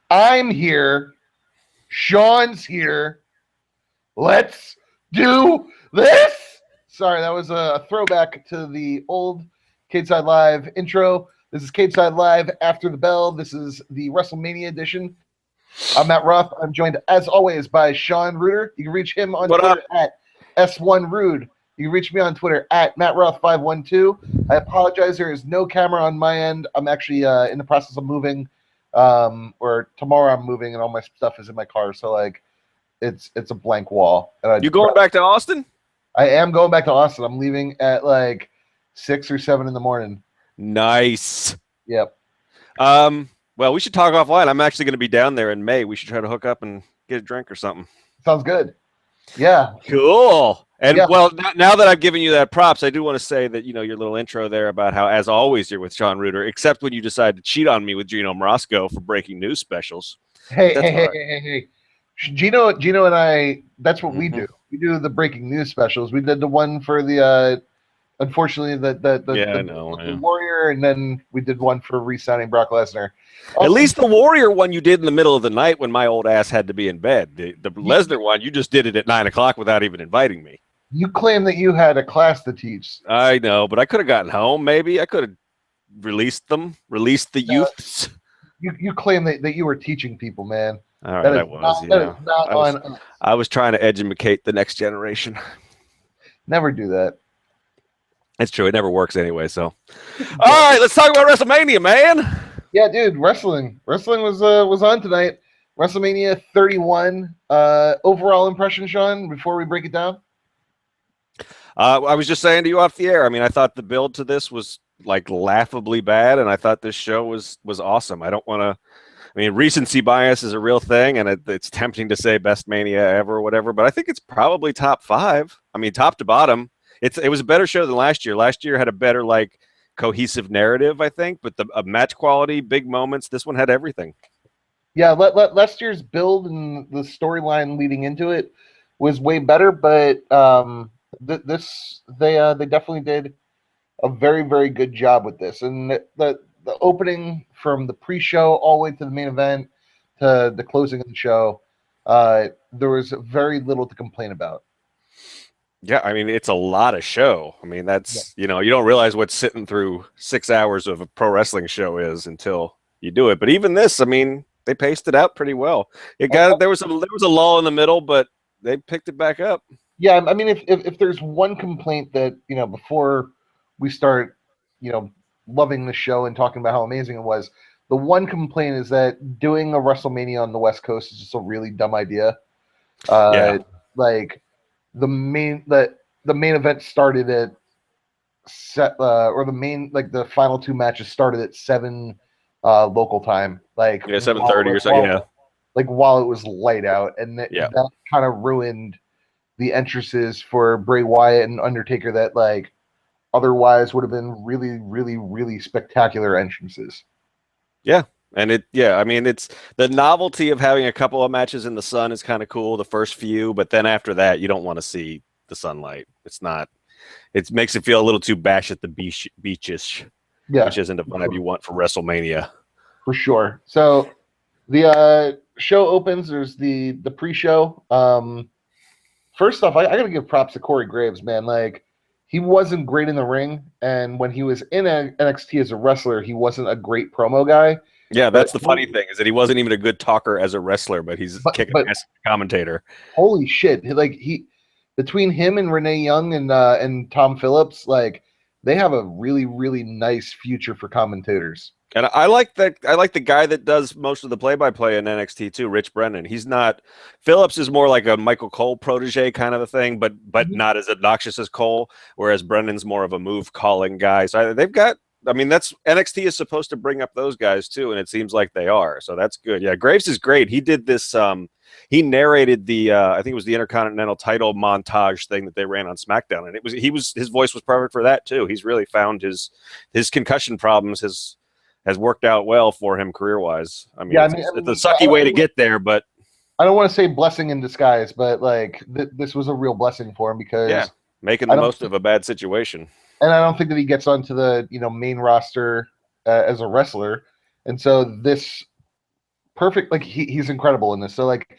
I'm here. Sean's here. Let's do this. Sorry, that was a throwback to the old Cageside Live intro. This is Cageside Live after the bell. This is the WrestleMania edition. I'm Matt Roth. I'm joined, as always, by Sean Rueter. You can reach him on Twitter at S1Rude. You can reach me on Twitter at MattRoth512. I apologize. There is no camera on my end. I'm actually in the process of moving. Or tomorrow I'm moving and all my stuff is in my car. So, like, it's a blank wall. You going back to Austin? I am going back to Austin. I'm leaving at like 6 or 7 in the morning. Nice. Yep. Well, we should talk offline. I'm actually going to be down there in May. We should try to hook up and get a drink or something. Sounds good. Yeah. Cool. And well, now that I've given you that props, I do want to say that, you know, your little intro there about how, as always, you're with Sean Rueter, except when you decide to cheat on me with Gino Morosco for breaking news specials. Hey. Gino and I, that's what we do. We do the breaking news specials. We did the one for the unfortunately the Warrior, and then we did one for re-signing Brock Lesnar. At least the Warrior one you did in the middle of the night when my old ass had to be in bed. The Lesnar one, you just did it at 9 o'clock without even inviting me. You claim that you had a class to teach. I know, but I could have gotten home. Maybe I could have released the youths. You claim that you were teaching people, man. All right, I was trying to educate the next generation. Never do that. It's true. It never works anyway. So, all right, let's talk about WrestleMania, man. Yeah, dude, wrestling was on tonight. WrestleMania 31. Overall impression, Sean, before we break it down. I was just saying to you off the air. I mean, I thought the build to this was like laughably bad, and I thought this show was awesome. I don't want to. I mean, recency bias is a real thing, and it's tempting to say best Mania ever or whatever, but I think it's probably top 5. I mean, top to bottom. It was a better show than last year. Last year had a better, like, cohesive narrative, I think, but the match quality, big moments, this one had everything. Yeah, last year's build and the storyline leading into it was way better, but they definitely did a very, very good job with this. And the opening from the pre-show all the way to the main event to the closing of the show, there was very little to complain about. Yeah, I mean, it's a lot of show. I mean, that's, you know, you don't realize what sitting through 6 hours of a pro wrestling show is until you do it. But even this, I mean, they paced it out pretty well. There was a lull in the middle, but they picked it back up. Yeah, I mean, if there's one complaint that, you know, before we start, you know, loving the show and talking about how amazing it was, the one complaint is that doing a WrestleMania on the West Coast is just a really dumb idea. Like the main event started at the final 2 matches started at 7 local time, like 7:30 or so. Yeah, like while it was light out, and that kind of ruined the entrances for Bray Wyatt and Undertaker that like otherwise would have been really, really, really spectacular entrances. Yeah. And I mean, it's the novelty of having a couple of matches in the sun is kind of cool, the first few, but then after that, you don't want to see the sunlight. It makes it feel a little too bash at the beachish, which isn't a vibe you want for WrestleMania. For sure. So the show opens, there's the pre-show. First off, I got to give props to Corey Graves, man. Like, he wasn't great in the ring, and when he was in NXT as a wrestler, he wasn't a great promo guy. Yeah, that's the funny thing, is that he wasn't even a good talker as a wrestler, but he's kicking ass as a commentator. Holy shit. Like, between him and Renee Young and Tom Phillips, like, they have a really, really nice future for commentators. And I like that. I like the guy that does most of the play-by-play in NXT too, Rich Brennan. He's not. Phillips is more like a Michael Cole protege kind of a thing, but not as obnoxious as Cole. Whereas Brennan's more of a move calling guy. So they've got. I mean, that's NXT is supposed to bring up those guys too, and it seems like they are. So that's good. Yeah, Graves is great. He did this. He narrated the. I think it was the Intercontinental title montage thing that they ran on SmackDown, and his voice was perfect for that too. He's really found his concussion problems has worked out well for him career-wise. I mean, it's a sucky way to get there, but I don't want to say blessing in disguise, but like this was a real blessing for him because making the most of a bad situation. And I don't think that he gets onto the main roster as a wrestler, and so this perfect. Like he's incredible in this. So like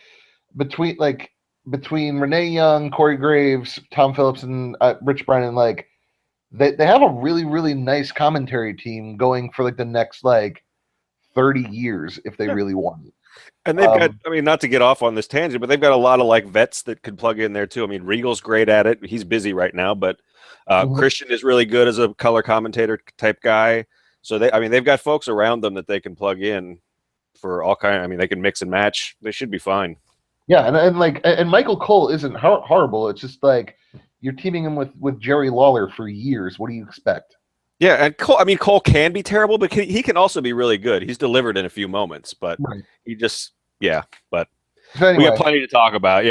between Renee Young, Corey Graves, Tom Phillips, and Rich Brennan, like they have a really really nice commentary team going for like the next like 30 years if they really want it. And they've got, I mean, not to get off on this tangent, but they've got a lot of like vets that could plug in there too. I mean, Regal's great at it. He's busy right now, but Christian is really good as a color commentator type guy. So they've got folks around them that they can plug in for all kind. I mean, they can mix and match. They should be fine. Yeah, and Michael Cole isn't horrible. It's just like you're teaming him with Jerry Lawler for years. What do you expect? Yeah, and Cole can be terrible, but he can also be really good. He's delivered in a few moments, but he just But so anyway, we got plenty to talk about. We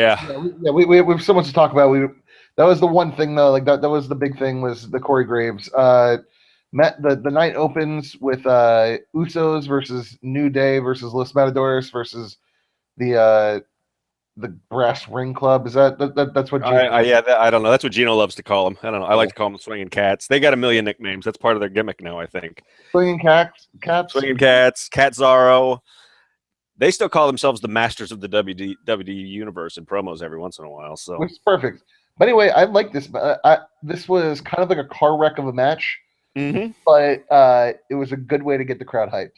have so much to talk about. That was the one thing though. Like that was the big thing was the Corey Graves. The night opens with Usos versus New Day versus Los Matadores versus the Brass Ring Club. Is that's what? I don't know. That's what Gino loves to call them. I don't know. I like to call them Swinging Cats. They got a million nicknames. That's part of their gimmick now, I think. Swinging Cats, Swinging Cats, Cat Zorro. They still call themselves the masters of the WWE universe in promos every once in a while. So which is perfect. But anyway, I like this. This was kind of like a car wreck of a match, but it was a good way to get the crowd hyped.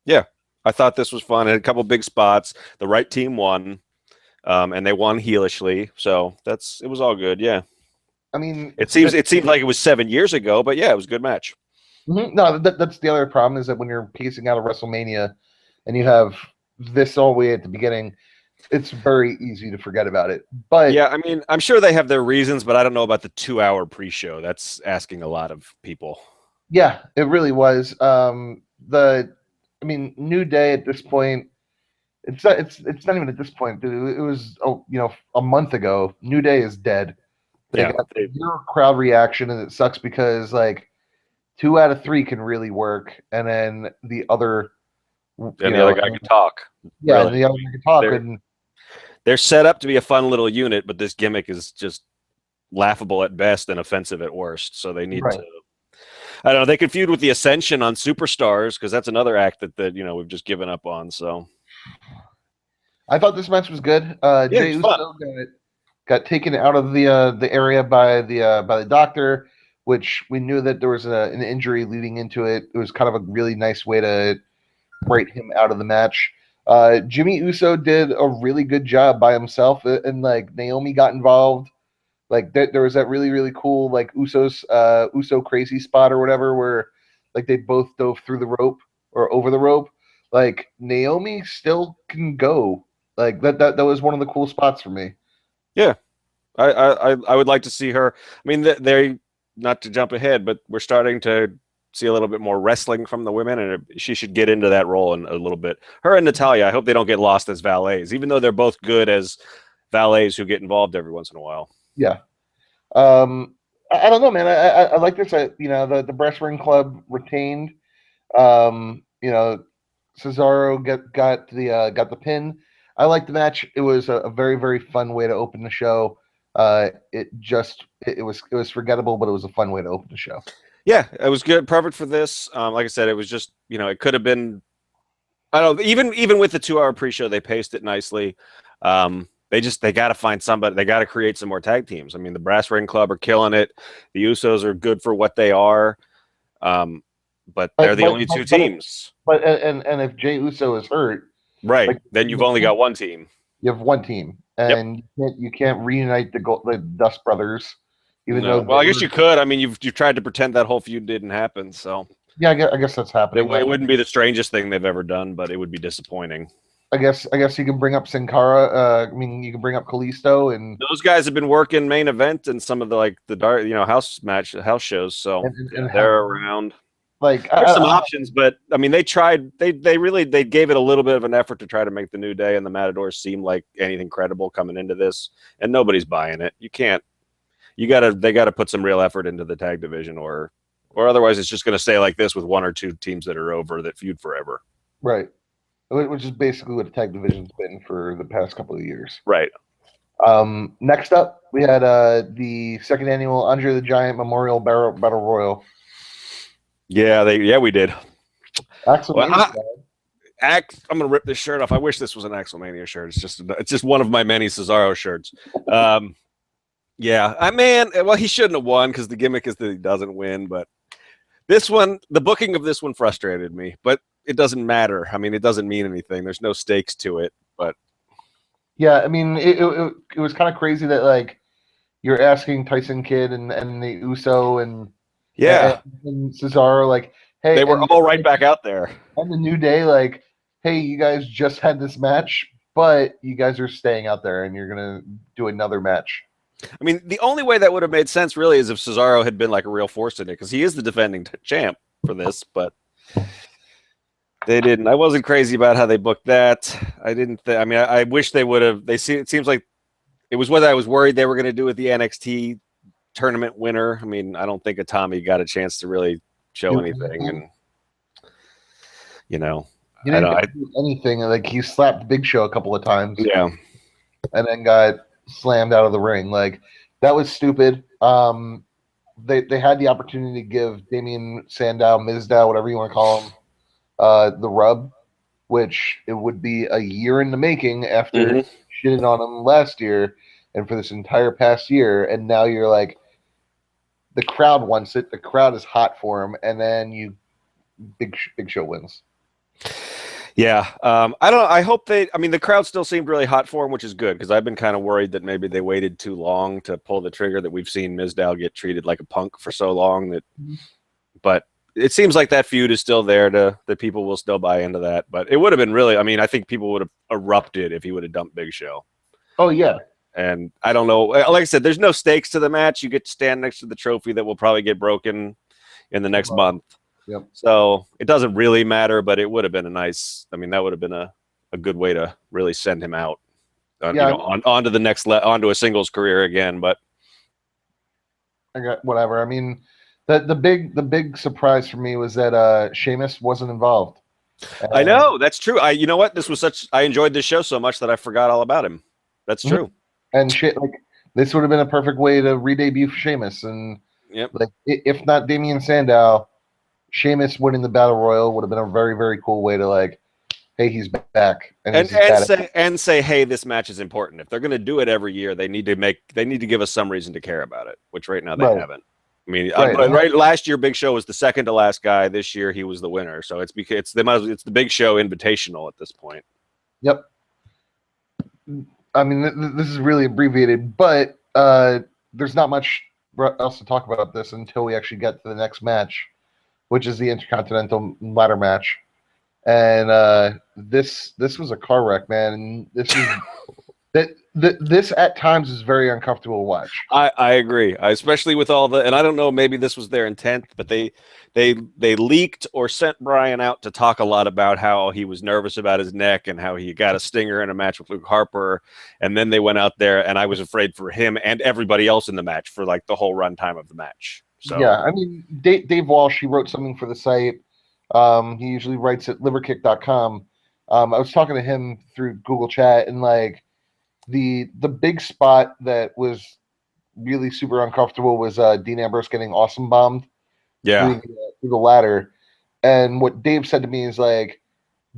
Yeah, I thought this was fun. It had a couple big spots. The right team won. And they won heelishly, so it was all good. Yeah, I mean, it seems like it was 7 years ago, but yeah, it was a good match. No, that's the other problem is that when you're pacing out of WrestleMania, and you have this all the way at the beginning, it's very easy to forget about it. But yeah, I mean, I'm sure they have their reasons, but I don't know about the 2-hour pre-show. That's asking a lot of people. Yeah, it really was. New Day at this point. It's not even at this point. It was a month ago. New Day is dead. They got zero crowd reaction, and it sucks because like 2 out of 3 can really work, and then the other other guy can talk. Yeah, really. The other guy can talk. They're set up to be a fun little unit, but this gimmick is just laughable at best and offensive at worst. So they need to. I don't know. They could feud with the Ascension on Superstars because that's another act that we've just given up on. So. I thought this match was good. Jey Uso got taken out of the area by the doctor, which we knew that there was an injury leading into it. It was kind of a really nice way to break him out of the match. Jimmy Uso did a really good job by himself, and like Naomi got involved. Like there was that really really cool like Uso crazy spot or whatever where like they both dove through the rope or over the rope. Like Naomi still can go. Like that was one of the cool spots for me. Yeah, I would like to see her. I mean, they not to jump ahead, but we're starting to see a little bit more wrestling from the women, and she should get into that role in a little bit. Her and Natalya, I hope they don't get lost as valets, even though they're both good as valets who get involved every once in a while. Yeah. I don't know, man. I like this. The Brass Ring Club retained. Cesaro got the pin. I liked the match. It was a very, very fun way to open the show. It was forgettable, but it was a fun way to open the show. Yeah, it was good, perfect for this. Like I said, it was just it could have been. I don't know. Even with the 2-hour pre-show, they paced it nicely. They got to find somebody. They got to create some more tag teams. I mean, the Brass Ring Club are killing it. The Usos are good for what they are. But they're the only two teams. But if Jey Uso is hurt. Right, like, then you've only got one team. You have one team, and you can't reunite the Dust Brothers, even though. Well, I guess you could. I mean, you've tried to pretend that whole feud didn't happen, so. Yeah, I guess that's happening. It wouldn't be the strangest thing they've ever done, but it would be disappointing. I guess you can bring up Sin Cara. You can bring up Kalisto, and those guys have been working main event and some of the house shows, so and they're around. Like there's some options, but I mean, they tried. They gave it a little bit of an effort to try to make the New Day and the Matadors seem like anything credible coming into this, and nobody's buying it. You can't. They gotta put some real effort into the tag division, or otherwise it's just gonna stay like this with 1 or 2 teams that are over that feud forever. Right, which is basically what the tag division's been for the past couple of years. Right. Next up, we had the second annual Andre the Giant Memorial Battle Royal. Yeah, we did. Axel I'm gonna rip this shirt off. I wish this was an WrestleMania shirt. It's just one of my many Cesaro shirts. Yeah, well, he shouldn't have won because the gimmick is that he doesn't win. But this one, the booking of this one frustrated me. But it doesn't matter. I mean, it doesn't mean anything. There's no stakes to it. But yeah, I mean, it was kind of crazy that like you're asking Tyson Kidd and the Uso yeah, and Cesaro like, hey, they were and all right back out there. the New Day like, hey, you guys just had this match, but you guys are staying out there and you're gonna do another match. I mean, the only way that would have made sense really is if Cesaro had been like a real force in it, because he is the defending champ for this, but they didn't. I wasn't crazy about how they booked that. I didn't. I mean, I wish they would have. It seems like it was what I was worried they were going to do with the NXT tournament winner. I mean, I don't think Tommy got a chance to really show anything, and he didn't do anything. Like he slapped Big Show a couple of times, yeah, and then got slammed out of the ring. Like that was stupid. They had the opportunity to give Damien Sandow, Mizdow, whatever you want to call him, the rub, which it would be a year in the making after shitting on him last year and for this entire past year. And now you're like, the crowd wants it. The crowd is hot for him. And then Big Show wins. Yeah. I don't know. I hope I mean, the crowd still seemed really hot for him, which is good, because I've been kind of worried that maybe they waited too long to pull the trigger, that we've seen Mizdow get treated like a punk for so long but it seems like that feud is still there, that people will still buy into that. But it would have been really, I mean, I think people would have erupted if he would have dumped Big Show. Oh, yeah. And I don't know. Like I said, there's no stakes to the match. You get to stand next to the trophy that will probably get broken in the next month. Yep. So it doesn't really matter, but it would have been that would have been a good way to really send him out, onto the next, onto a singles career again. But I got whatever. I mean, the big surprise for me was that Sheamus wasn't involved. I know, that's true. You know what? I enjoyed this show so much that I forgot all about him. That's true. And this would have been a perfect way to re-debut Sheamus. And like, if not Damien Sandow, Sheamus winning the Battle Royal would have been a very, very cool way to like, hey, he's back. And say, hey, this match is important. If they're going to do it every year, they need to give us some reason to care about it, which right now they haven't. I mean, last year Big Show was the second to last guy. This year he was the winner. So it's the Big Show Invitational at this point. Yep. I mean, this is really abbreviated, but there's not much else to talk about this until we actually get to the next match, which is the Intercontinental ladder match. And this was a car wreck, man. And this is this at times is very uncomfortable to watch. I agree, especially with all and I don't know, maybe this was their intent, but they leaked or sent Brian out to talk a lot about how he was nervous about his neck and how he got a stinger in a match with Luke Harper, and then they went out there, and I was afraid for him and everybody else in the match for like the whole runtime of the match. So yeah, I mean, Dave Walsh, he wrote something for the site. He usually writes at liverkick.com. I was talking to him through Google Chat, and like the big spot that was really super uncomfortable was Dean Ambrose getting awesome bombed through the ladder. And what Dave said to me is like,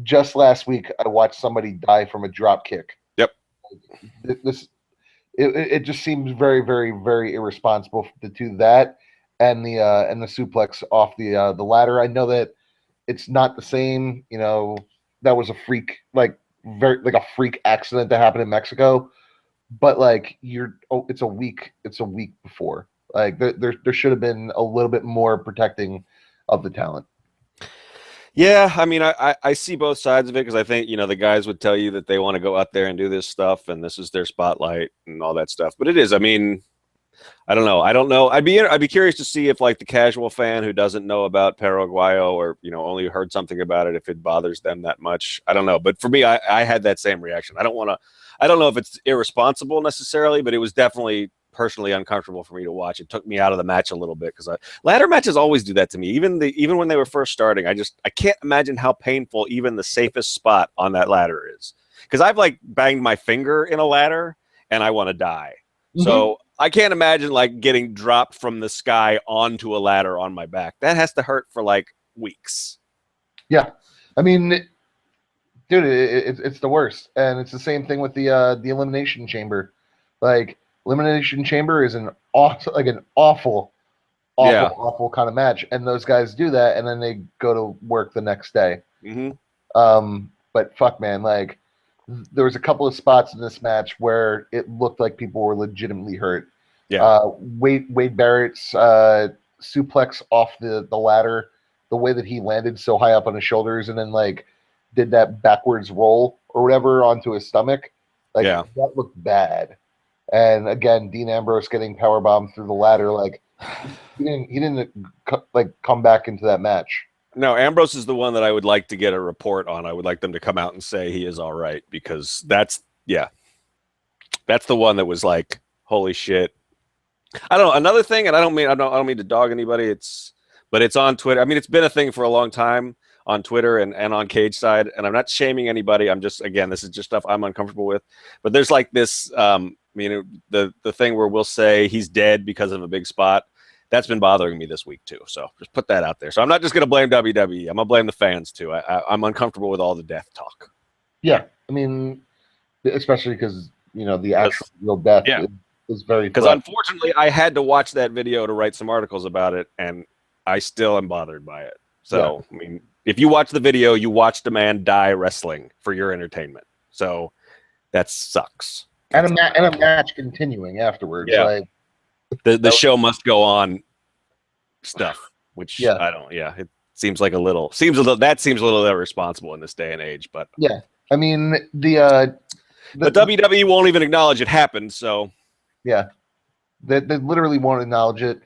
just last week I watched somebody die from a drop kick. Yep. It just seems very, very, very irresponsible to do that and the suplex off the ladder. I know that it's not the same, that was a freak, like a freak accident that happened in Mexico, but like it's a week before. Like there should have been a little bit more protecting of the talent. Yeah, I mean, I see both sides of it, because I think, the guys would tell you that they want to go out there and do this stuff, and this is their spotlight and all that stuff. But it is, I mean, I don't know. I'd be curious to see if like the casual fan who doesn't know about Perro Aguayo, or only heard something about it, if it bothers them that much. I don't know. But for me, I had that same reaction. I don't know if it's irresponsible necessarily, but it was definitely personally uncomfortable for me to watch. It took me out of the match a little bit, because ladder matches always do that to me. Even when they were first starting, I can't imagine how painful even the safest spot on that ladder is, because I've like banged my finger in a ladder and I want to die. Mm-hmm. So I can't imagine like getting dropped from the sky onto a ladder on my back. That has to hurt for like weeks. Yeah. I mean, dude, it's the worst, and it's the same thing with the Elimination Chamber. Like Elimination Chamber is an awful, like an awful, awful, Yeah. awful kind of match, and those guys do that, and then they go to work the next day. Mm-hmm. But fuck, man, like there was a couple of spots in this match where it looked like people were legitimately hurt. Yeah. Wade Barrett's suplex off the ladder, the way that he landed so high up on his shoulders, and then like did that backwards roll or whatever onto his stomach, like Yeah. that looked bad. And again, Dean Ambrose getting powerbombed through the ladder, like he didn't like come back into that match. No, Ambrose is the one that I would like to get a report on. I would like them to come out and say he is all right, because that's the one that was like, holy shit. I don't know. Another thing, and I don't mean to dog anybody. But it's on Twitter. I mean, it's been a thing for a long time on Twitter and on Cageside, and I'm not shaming anybody. I'm just, again, this is just stuff I'm uncomfortable with. But there's like this, the thing where we'll say he's dead because of a big spot. That's been bothering me this week too. So just put that out there. So I'm not just going to blame WWE. I'm going to blame the fans too. I'm uncomfortable with all the death talk. Yeah, I mean, especially because the actual real death is very. Because unfortunately, I had to watch that video to write some articles about it, and I still am bothered by it. So I mean, if you watch the video, you watched a man die wrestling for your entertainment. So that sucks. And a match continuing afterwards. Yeah. Like, the show must go on stuff, which Yeah. I don't. Yeah, it seems a little irresponsible in this day and age. But yeah, I mean the WWE won't even acknowledge it happened. So yeah, they literally won't acknowledge it.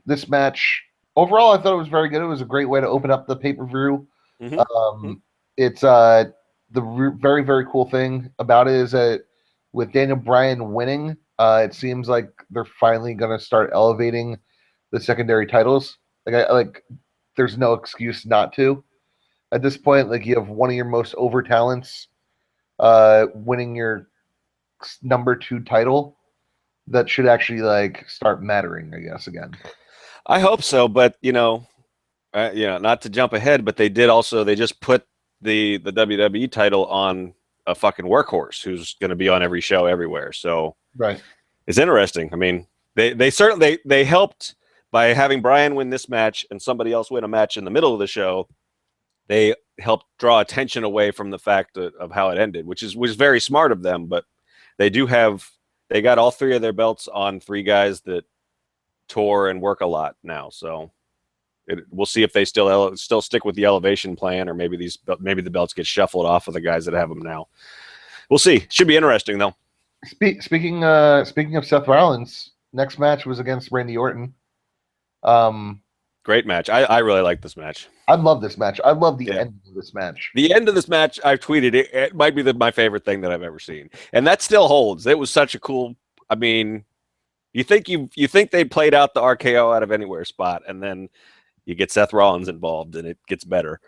This match overall, I thought it was very good. It was a great way to open up the pay-per-view. It's the very, very cool thing about it is that with Daniel Bryan winning, it seems like they're finally going to start elevating the secondary titles. Like there's no excuse not to. At this point, like you have one of your most over talents winning your number 2 title. That should actually like start mattering, I guess, again. I hope so, but not to jump ahead, but they just put the WWE title on a fucking workhorse who's going to be on every show everywhere. So right, it's interesting. I mean, they certainly they helped by having Bryan win this match and somebody else win a match in the middle of the show. They helped draw attention away from the fact of how it ended, which was very smart of them. But they got all 3 of their belts on 3 guys that tour and work a lot now. So we'll see if they still stick with the elevation plan, or maybe the belts get shuffled off of the guys that have them now. We'll see. Should be interesting though. Speaking of Seth Rollins, next match was against Randy Orton. Great match. I really like this match. I love this match. I love the end of this match. The end of this match, I've tweeted it. It might be my favorite thing that I've ever seen, and that still holds. It was such a cool. I mean, you think they played out the RKO out of anywhere spot, and then you get Seth Rollins involved, and it gets better.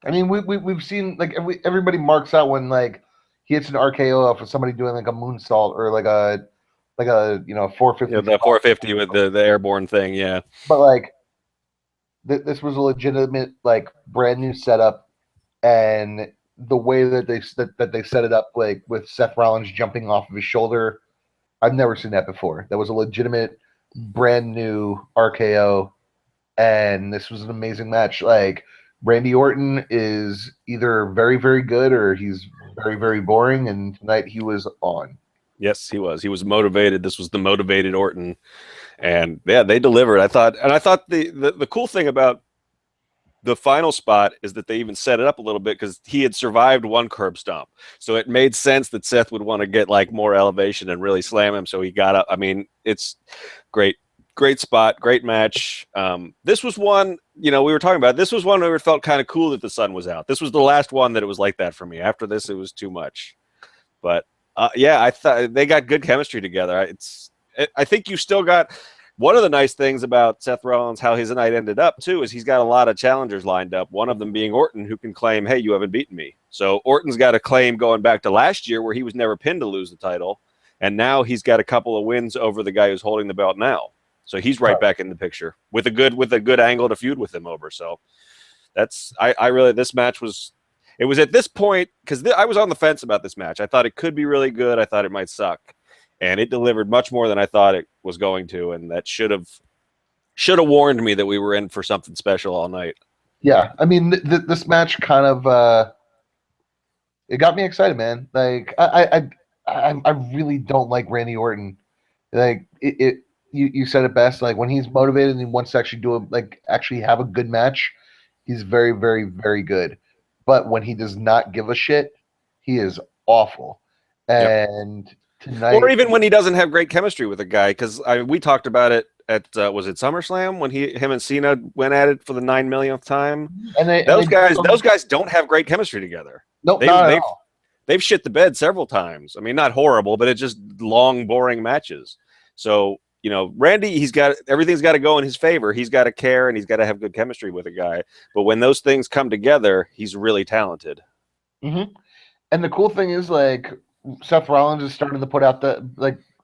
I mean, we've seen like everybody marks out when like he hits an RKO off of somebody doing like a moonsault or like a 450. Yeah, the 450 with the airborne thing, yeah. But like this was a legitimate like brand new setup, and the way that they set it up, like with Seth Rollins jumping off of his shoulder, I've never seen that before. That was a legitimate brand new RKO, and this was an amazing match. Like Randy Orton is either very, very good or he's very, very boring, and tonight he was on. Yes, he was. He was motivated. This was the motivated Orton. And yeah, they delivered. I thought the cool thing about the final spot is that they even set it up a little bit because he had survived one curb stomp. So it made sense that Seth would want to get like more elevation and really slam him. So he got up. I mean, it's great spot, great match. This was one, we were talking about, this was one where it felt kind of cool that the sun was out. This was the last one that it was like that for me. After this, it was too much. But I thought they got good chemistry together. I think you still got one of the nice things about Seth Rollins, how his night ended up too, is he's got a lot of challengers lined up. One of them being Orton, who can claim, hey, you haven't beaten me. So Orton's got a claim going back to last year where he was never pinned to lose the title. And now he's got a couple of wins over the guy who's holding the belt now. So he's right back in the picture with a good angle to feud with him over. So this match was, It was at this point, because I was on the fence about this match. I thought it could be really good. I thought it might suck. And it delivered much more than I thought it was going to. And that should have warned me that we were in for something special all night. Yeah, I mean, this match kind of it got me excited, man. Like I really don't like Randy Orton. Like you said it best. Like when he's motivated and he wants to actually actually have a good match, he's very, very, very good. But when he does not give a shit, he is awful. And tonight, or even when he doesn't have great chemistry with a guy, because we talked about it at was it SummerSlam when him and Cena went at it for the 9 millionth time. and those guys don't have great chemistry together. Nope, not at all. They've shit the bed several times. I mean, not horrible, but it's just long, boring matches. So, you know, Randy, everything's got to go in his favor. He's got to care and he's got to have good chemistry with a guy. But when those things come together, he's really talented. Mm-hmm. And the cool thing is, like, Seth Rollins is starting to put out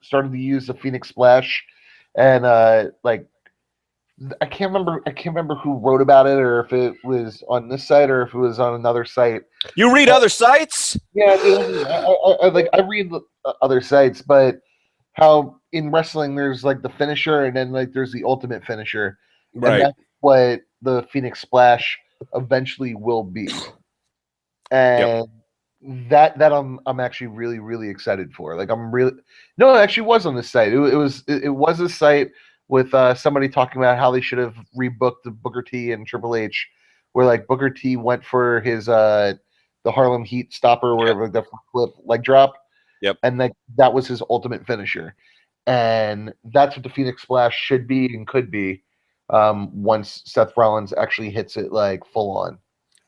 starting to use the Phoenix Splash, and I can't remember who wrote about it, or if it was on this site or if it was on another site. You read other sites? Yeah, I read other sites, but how in wrestling there's like the finisher and then like there's the ultimate finisher, right? And that's what the Phoenix Splash eventually will be, and that I'm actually really, really excited for. Like it actually was on this site. It was a site with somebody talking about how they should have rebooked the Booker T and Triple H, where like Booker T went for his the Harlem Heat stopper, where the flip leg drop. Yep. And that was his ultimate finisher. And that's what the Phoenix Splash should be and could be once Seth Rollins actually hits it like full on.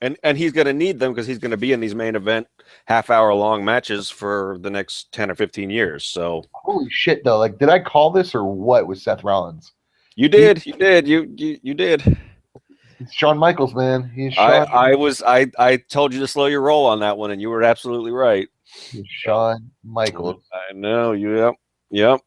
And he's going to need them because he's going to be in these main event half-hour long matches for the next 10 or 15 years. So holy shit, though! Like, did I call this or what with Seth Rollins? You did. You did. It's Shawn Michaels, man. He's Shawn. I told you to slow your roll on that one, and you were absolutely right. He's Shawn Michaels. I know. Yep.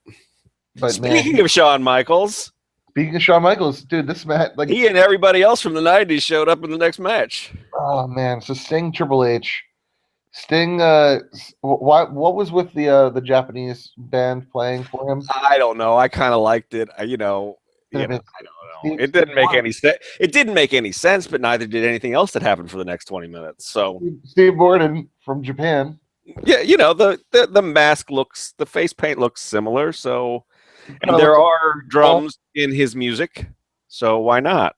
But speaking of Shawn Michaels, dude, this match, like, he and everybody else from the '90s showed up in the next match. Oh man! So Sting, Triple H, Sting. What was with the Japanese band playing for him? I don't know. I kind of liked it. I don't know. It didn't make any sense. It didn't make any sense, but neither did anything else that happened for the next 20 minutes. So Steve Borden from Japan. Yeah, the mask looks, the face paint looks similar. So, and there are drums in his music. So why not?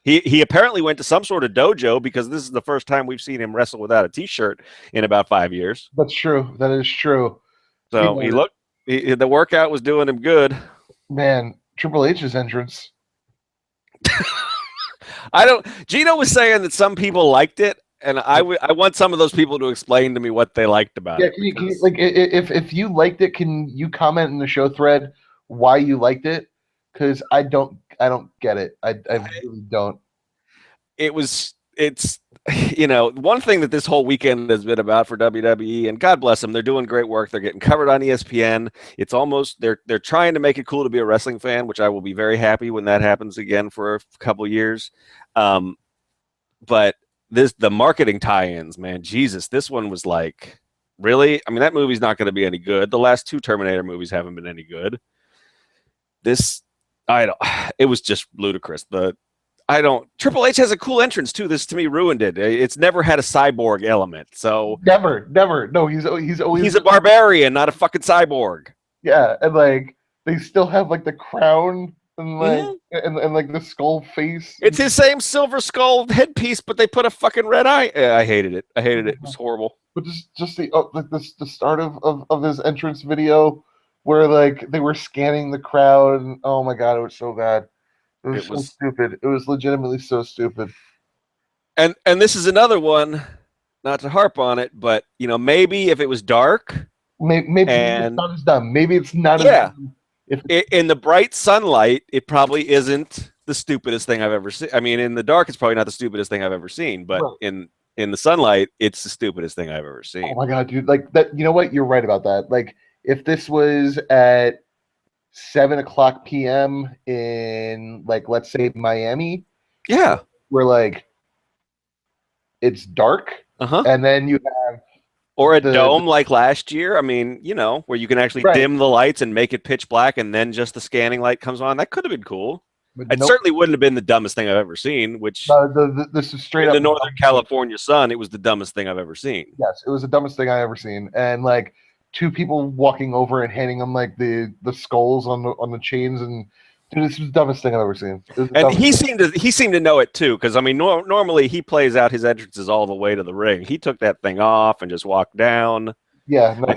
He apparently went to some sort of dojo because this is the first time we've seen him wrestle without a t-shirt in about 5 years. That's true. That is true. So the workout was doing him good. Man, Triple H's entrance. Gino was saying that some people liked it, and I want some of those people to explain to me what they liked about it. Can you, like, if you liked it, can you comment in the show thread why you liked it? Because I don't get it. I really don't. It's one thing that this whole weekend has been about for WWE, and God bless them, they're doing great work. They're getting covered on ESPN. It's almost they're trying to make it cool to be a wrestling fan, which I will be very happy when that happens again for a couple of years. But the marketing tie-ins, man, Jesus, this one was like, really? I mean, that movie's not going to be any good. The last two Terminator movies haven't been any good. It was just ludicrous. Triple H has a cool entrance too. This to me ruined it. It's never had a cyborg element. So never. No, he's always a barbarian, not a fucking cyborg. Yeah, and like they still have like the crown and like and like the skull face. It's his same silver skull headpiece, but they put a fucking red eye. I hated it. It was horrible. But just the start of this entrance video where like they were scanning the crowd, and oh my god, it was so bad. It was so stupid. It was legitimately so stupid. And this is another one, not to harp on it, but maybe if it was dark, maybe it's not as dumb. Maybe it's not. Yeah. In the bright sunlight, it probably isn't the stupidest thing I've ever seen. I mean, in the dark, it's probably not the stupidest thing I've ever seen. But in the sunlight, it's the stupidest thing I've ever seen. Oh my god, dude! Like that. You know what? You're right about that. Like if this was at 7:00 p.m. in, like, let's say Miami, yeah, where like it's dark, and then you have or a dome like last year. I mean, where you can actually dim the lights and make it pitch black, and then just the scanning light comes on. That could have been cool. But it certainly wouldn't have been the dumbest thing I've ever seen. Which this is straight in up the Northern California sun, it was the dumbest thing I've ever seen. Yes, it was the dumbest thing I ever seen, and like two people walking over and handing them like the skulls on the chains, and dude, this was the dumbest thing I've ever seen. And he seemed to know it too, because I mean, normally he plays out his entrances all the way to the ring. He took that thing off and just walked down. Yeah, no,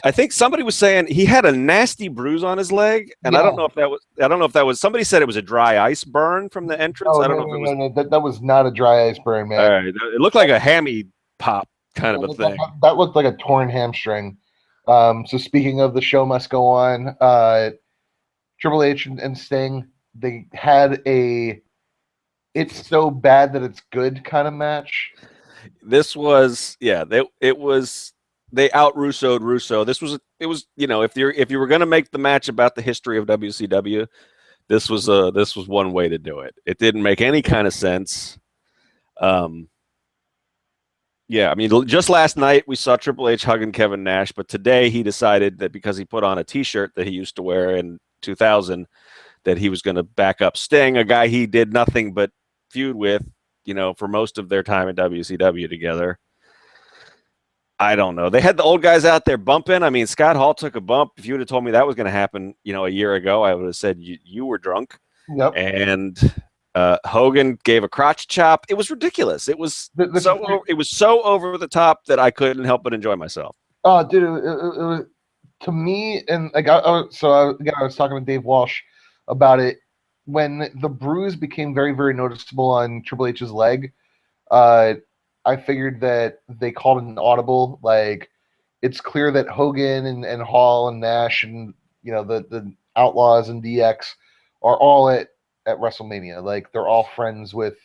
I think somebody was saying he had a nasty bruise on his leg, and I don't know if that was. Somebody said it was a dry ice burn from the entrance. I don't know if it was. That was not a dry ice burn, man. All right. It looked like a hammy pop kind of a thing. That looked like a torn hamstring. So speaking of the show must go on, Triple H and Sting, they had a it's so bad that it's good kind of match. This was they out Russo'd Russo. It was if you were going to make the match about the history of WCW, this was one way to do it. It didn't make any kind of sense. Yeah, I mean, just last night we saw Triple H hugging Kevin Nash, but today he decided that because he put on a T-shirt that he used to wear in 2000, that he was going to back up Sting, a guy he did nothing but feud with, for most of their time at WCW together. I don't know. They had the old guys out there bumping. I mean, Scott Hall took a bump. If you would have told me that was going to happen, a year ago, I would have said you were drunk. Yep. And Hogan gave a crotch chop. It was ridiculous. It was so over the top that I couldn't help but enjoy myself. Oh, dude, it was to me, and like I was talking to Dave Walsh about it when the bruise became very, very noticeable on Triple H's leg. I figured that they called it an audible. Like, it's clear that Hogan and Hall and Nash and the Outlaws and DX are all at WrestleMania. Like, they're all friends with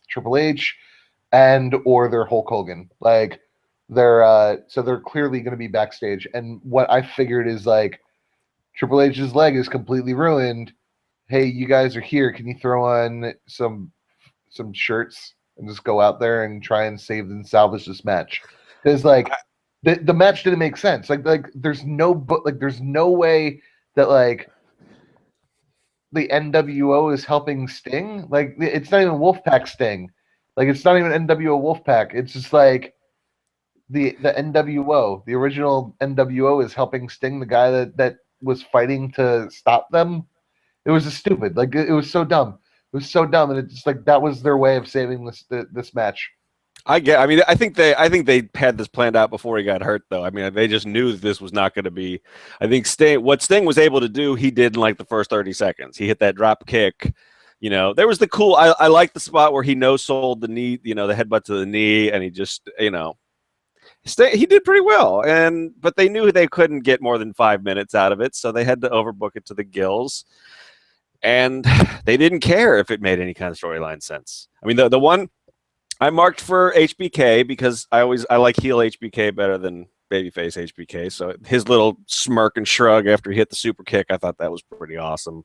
Triple H or they're Hulk Hogan. Like, they're clearly going to be backstage. And what I figured is, like, Triple H's leg is completely ruined. Hey, you guys are here. Can you throw on some shirts and just go out there and try and salvage this match? Because like the match didn't make sense. Like there's no way that like the NWO is helping Sting. Like, it's not even Wolfpack Sting. Like, it's not even NWO Wolfpack. It's just like the NWO, the original NWO, is helping Sting, the guy that was fighting to stop them. It was just stupid. Like, it was so dumb. It was so dumb, and it's just like that was their way of saving this match. I think they had this planned out before he got hurt, though. I mean, they just knew that this was not going to be. I think what Sting was able to do, he did in like the first 30 seconds. He hit that drop kick. There was the cool. I like the spot where he no-sold the knee, the headbutt to the knee, and he just, he did pretty well. But they knew they couldn't get more than 5 minutes out of it, so they had to overbook it to the gills. And they didn't care if it made any kind of storyline sense. I mean, the one I marked for HBK because I like heel HBK better than babyface HBK. So his little smirk and shrug after he hit the super kick, I thought that was pretty awesome.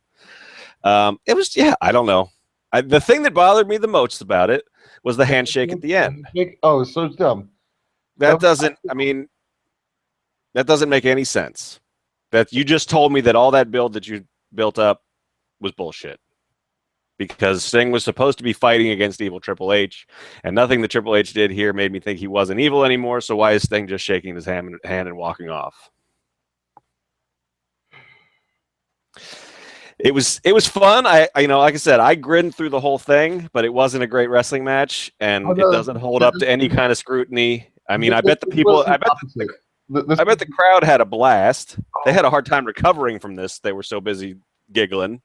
It was, I don't know. The thing that bothered me the most about it was the handshake at the end. Oh, it's so dumb. That doesn't make any sense. That you just told me that all that build that you built up was bullshit. Because Sting was supposed to be fighting against evil Triple H, and nothing that Triple H did here made me think he wasn't evil anymore. So why is Sting just shaking his hand and walking off? It was fun. Like I said, I grinned through the whole thing, but it wasn't a great wrestling match, and it doesn't hold up to any kind of scrutiny. I mean, I bet the crowd had a blast. They had a hard time recovering from this. They were so busy giggling.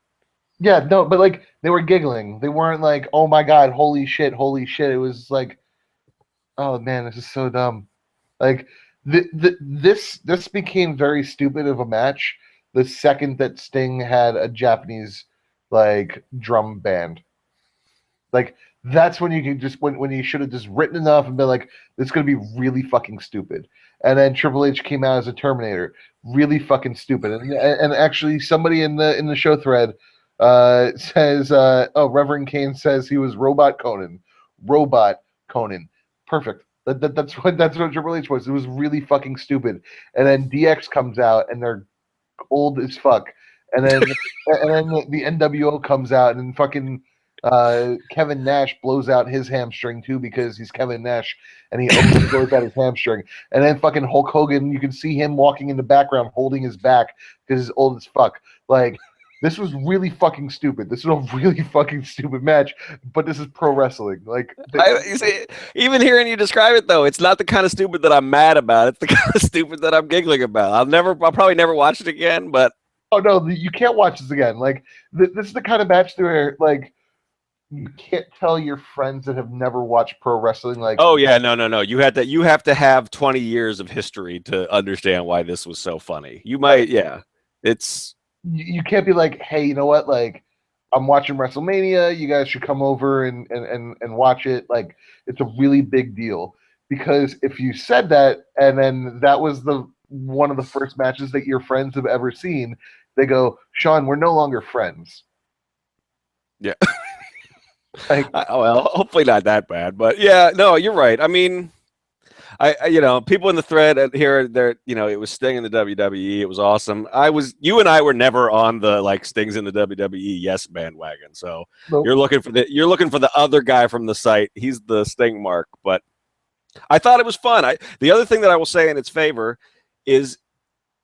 Yeah, no, but like they were giggling. They weren't like, "Oh my god, holy shit, holy shit." It was like, "Oh man, this is so dumb." Like this became very stupid of a match the second that Sting had a Japanese like drum band. Like, that's when you can just when you should have just written enough and been like, "This is gonna be really fucking stupid." And then Triple H came out as a Terminator, really fucking stupid. And actually, somebody in the show thread says, Reverend Kane says he was Robot Conan. robot Conan. Perfect. That's what Triple H was. It was really fucking stupid. And then DX comes out and they're old as fuck. And then the NWO comes out and fucking Kevin Nash blows out his hamstring too because he's Kevin Nash and he always blows out his hamstring. And then fucking Hulk Hogan, you can see him walking in the background holding his back because he's old as fuck. Like, this was really fucking stupid. This is a really fucking stupid match, but this is pro wrestling. Like, You see, even hearing you describe it though, it's not the kind of stupid that I'm mad about. It's the kind of stupid that I'm giggling about. I'll probably never watch it again, but oh no, you can't watch this again. Like, this is the kind of match where like you can't tell your friends that have never watched pro wrestling. Like, oh yeah, no. You have to have 20 years of history to understand why this was so funny. You might, yeah. It's you can't be like, hey, you know what? Like, I'm watching WrestleMania. You guys should come over and watch it. Like, it's a really big deal because if you said that and then that was the one of the first matches that your friends have ever seen, they go, Sean, we're no longer friends. yeah. Like, Well, hopefully not that bad, but yeah, no, you're right. I mean, I people in the thread here, they're, it was Sting in the WWE. It was awesome. You and I were never on the like Sting's in the WWE yes bandwagon. So nope. you're looking for the other guy from the site. He's the Sting mark, but I thought it was fun. The other thing that I will say in its favor is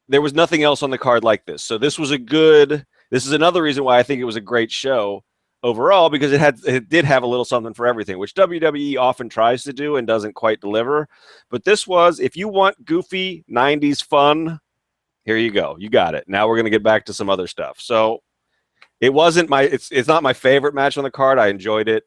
there was nothing else on the card like this. So this is another reason why I think it was a great show overall, because it did have a little something for everything, which WWE often tries to do and doesn't quite deliver. But this was, if you want goofy 90s fun, here you go. You got it. Now we're going to get back to some other stuff. So it wasn't it's not my favorite match on the card. I enjoyed it.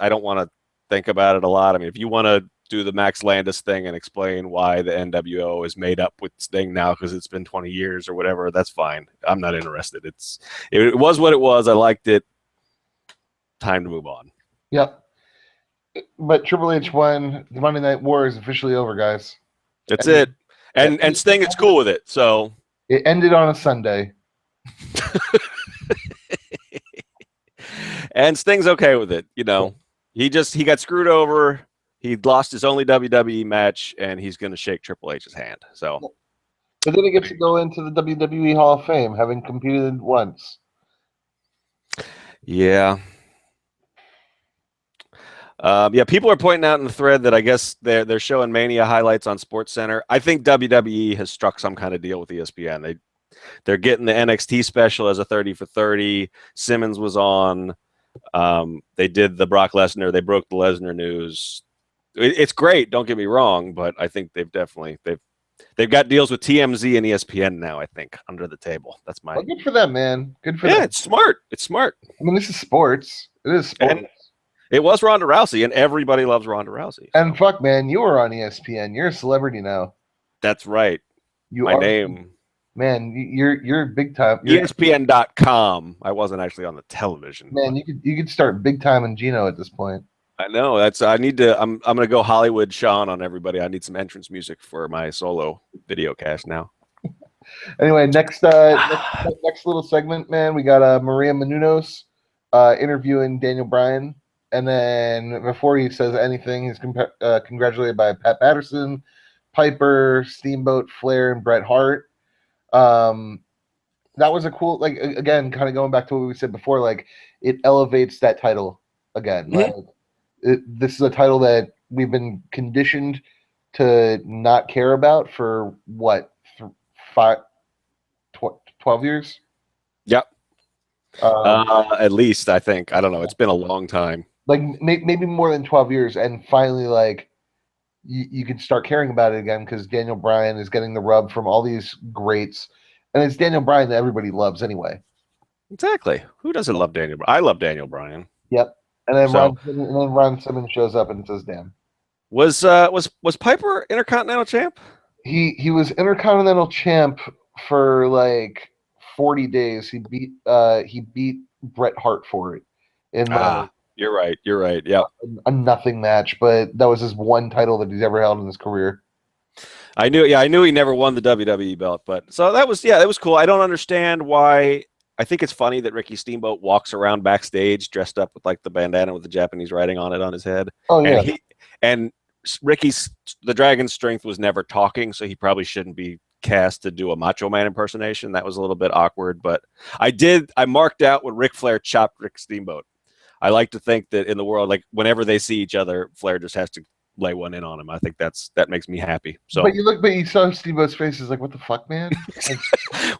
I don't want to think about it a lot. I mean, if you want to do the Max Landis thing and explain why the NWO is made up with Sting now because it's been 20 years or whatever, that's fine. I'm not interested. It was what it was. I liked it. Time to move on. Yep. But Triple H won. The Monday Night War is officially over, guys. That's it. And Sting is cool with it. So it ended on a Sunday. And Sting's okay with it. He got screwed over. He lost his only WWE match, and he's going to shake Triple H's hand. So, but then he gets to go into the WWE Hall of Fame, having competed once. Yeah. People are pointing out in the thread that I guess they're showing Mania highlights on SportsCenter. I think WWE has struck some kind of deal with ESPN. They're getting the NXT special as a 30 for 30. Simmons was on. They did the Brock Lesnar. They broke the Lesnar news. It's great. Don't get me wrong, but I think they've got deals with TMZ and ESPN now. I think under the table. That's my. Well, good for them, man. Good for them. Yeah, it's smart. It's smart. I mean, this is sports. It is sports. And it was Ronda Rousey, and everybody loves Ronda Rousey. So. And fuck, man, you were on ESPN. You're a celebrity now. That's right. My name. Man, you're big time. ESPN.com. I wasn't actually on the television. Man, you could start big time in Gino at this point. I know. I'm gonna go Hollywood Sean on everybody. I need some entrance music for my solo video cast now. Anyway, next little segment, man. We got Maria Menounos interviewing Daniel Bryan. And then before he says anything, he's congratulated by Pat Patterson, Piper, Steamboat, Flair, and Bret Hart. That was a cool, like, again, kind of going back to what we said before, like, it elevates that title again. Mm-hmm. Like, this is a title that we've been conditioned to not care about for, what, 12 years? Yep. At least, I think. I don't know. It's been a long time. Like maybe more than 12 years, and finally, like, you can start caring about it again because Daniel Bryan is getting the rub from all these greats, and it's Daniel Bryan that everybody loves anyway. Exactly. Who doesn't love Daniel Bryan? I love Daniel Bryan. Yep. And then Ron Simmons shows up and says, "Damn." Was Piper Intercontinental Champ? He was Intercontinental Champ for like 40 days. He beat Bret Hart for it in You're right. Yeah. A nothing match, but that was his one title that he's ever held in his career. I knew he never won the WWE belt, but so that was cool. I don't understand why. I think it's funny that Ricky Steamboat walks around backstage dressed up with like the bandana with the Japanese writing on it on his head. Oh yeah. And Ricky's the Dragon's strength was never talking, so he probably shouldn't be cast to do a Macho Man impersonation. That was a little bit awkward, but I marked out when Ric Flair chopped Rick Steamboat. I like to think that in the world, like whenever they see each other, Flair just has to lay one in on him. I think that makes me happy. So, but you saw Steamboat's face. Is like, what the fuck, man?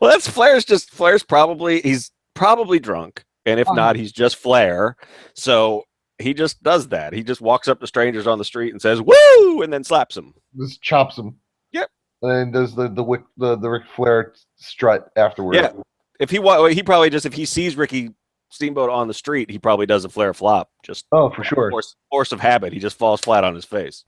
well, that's Flair's probably he's probably drunk, and if not, he's just Flair. So he just does that. He just walks up to strangers on the street and says "woo" and then slaps them. Just chops them. Yep. And then does the Ric Flair strut afterwards. Yeah. If he probably just if he sees Ricky Steamboat on the street, he probably does a Flair flop. Just for sure. Force of habit. He just falls flat on his face.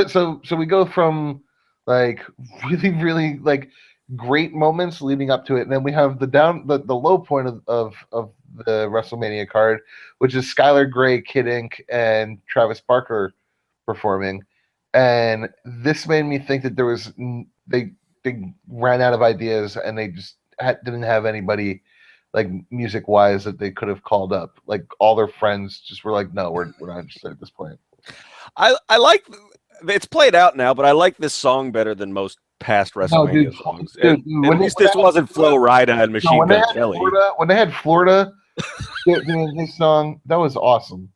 So we go from like really, really like great moments leading up to it, and then we have the low point of the WrestleMania card, which is Skylar Grey, Kid Ink, and Travis Barker performing. And this made me think that they ran out of ideas, and they just didn't have anybody like music wise that they could have called up. Like all their friends just were like, no, we're not interested at this point. I like it's played out now, but I like this song better than most past WrestleMania songs. Dude, at least this wasn't Flo Rida and Machine Gun Kelly. When they had Florida doing his song, that was awesome.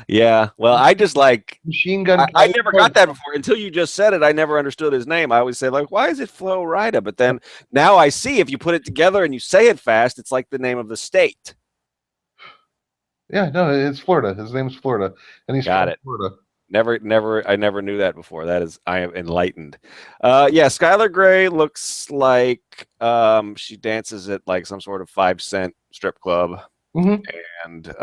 Yeah, well, I just like Machine Gun. I never got that before until you just said it. I never understood his name. I always say like, why is it Flo Rida? But then now I see if you put it together and you say it fast, it's like the name of the state. Yeah, no, it's Florida. His name's Florida, and he's got it. Florida. I never knew that before. I am enlightened. Yeah, Skylar Grey looks like she dances at like some sort of 5-cent strip club, and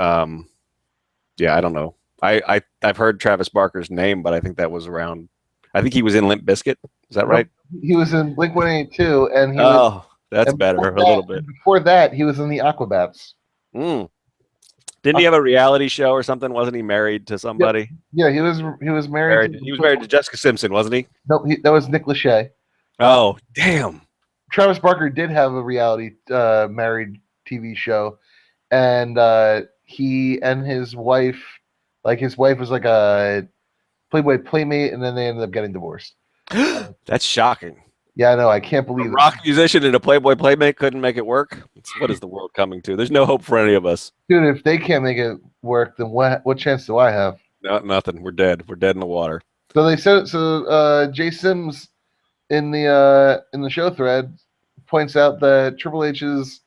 yeah, I don't know. I've heard Travis Barker's name, but I think that was around. I think he was in Limp Bizkit. Is that right? He was in Blink-182, and that's better a little bit. Before that, he was in the Aquabats. Didn't he have a reality show or something? Wasn't he married to somebody? Yeah, he was married. He was married to Jessica Simpson, wasn't he? No, that was Nick Lachey. Oh, damn. Travis Barker did have a reality married TV show, and he and his wife, like his wife was like a Playboy playmate, and then they ended up getting divorced. That's shocking. Yeah, I know. I can't believe a rock musician and a Playboy playmate couldn't make it work. What is the world coming to? There's no hope for any of us. Dude, if they can't make it work, then what chance do I have? Nothing. We're dead. We're dead in the water. So they said Jay Sims in the show thread points out that Triple H's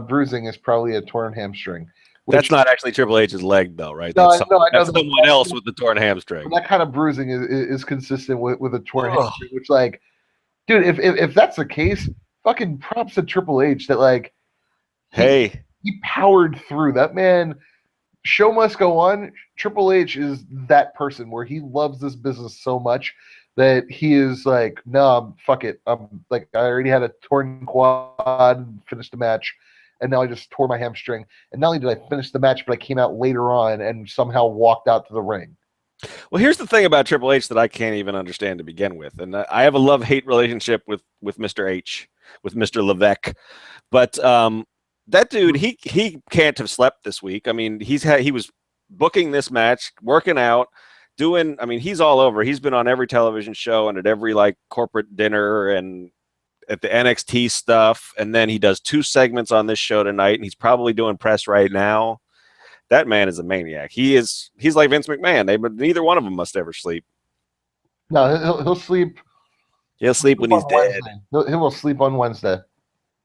bruising is probably a torn hamstring. That's not actually Triple H's leg, though, right? No, that's someone else with the torn hamstring. That kind of bruising is consistent with a torn hamstring, which, like, dude, if that's the case, fucking props to Triple H that, like, he powered through. That man, show must go on. Triple H is that person where he loves this business so much that he is like, no, fuck it. I'm like, I already had a torn quad, finished the match, and now I just tore my hamstring. And not only did I finish the match, but I came out later on and somehow walked out to the ring. Well, here's the thing about Triple H that I can't even understand to begin with. And I have a love-hate relationship with Mr. H, with Mr. Levesque. But that dude, he can't have slept this week. I mean, he was booking this match, working out, he's all over. He's been on every television show and at every like corporate dinner and at the NXT stuff. And then he does 2 segments on this show tonight, and he's probably doing press right now. That man is a maniac. He's like Vince McMahon. Neither one of them must ever sleep. No, he'll sleep. He'll sleep when he's dead. He will sleep on Wednesday.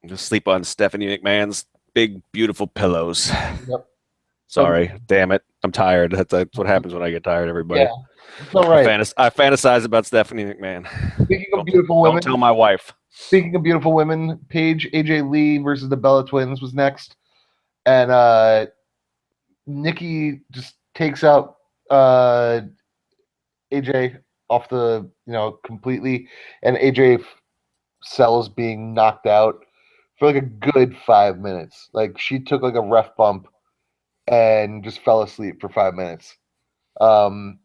He'll sleep on Stephanie McMahon's big, beautiful pillows. Yep. Sorry, damn it. I'm tired. That's what happens when I get tired, everybody. Yeah, it's all right. I fantasize about Stephanie McMahon. Speaking of beautiful women. Don't tell my wife. Speaking of beautiful women, Paige AJ Lee versus the Bella Twins was next. And Nikki just takes out AJ off the, completely. And AJ sells being knocked out for like a good 5 minutes. Like, she took like a ref bump and just fell asleep for 5 minutes. AJ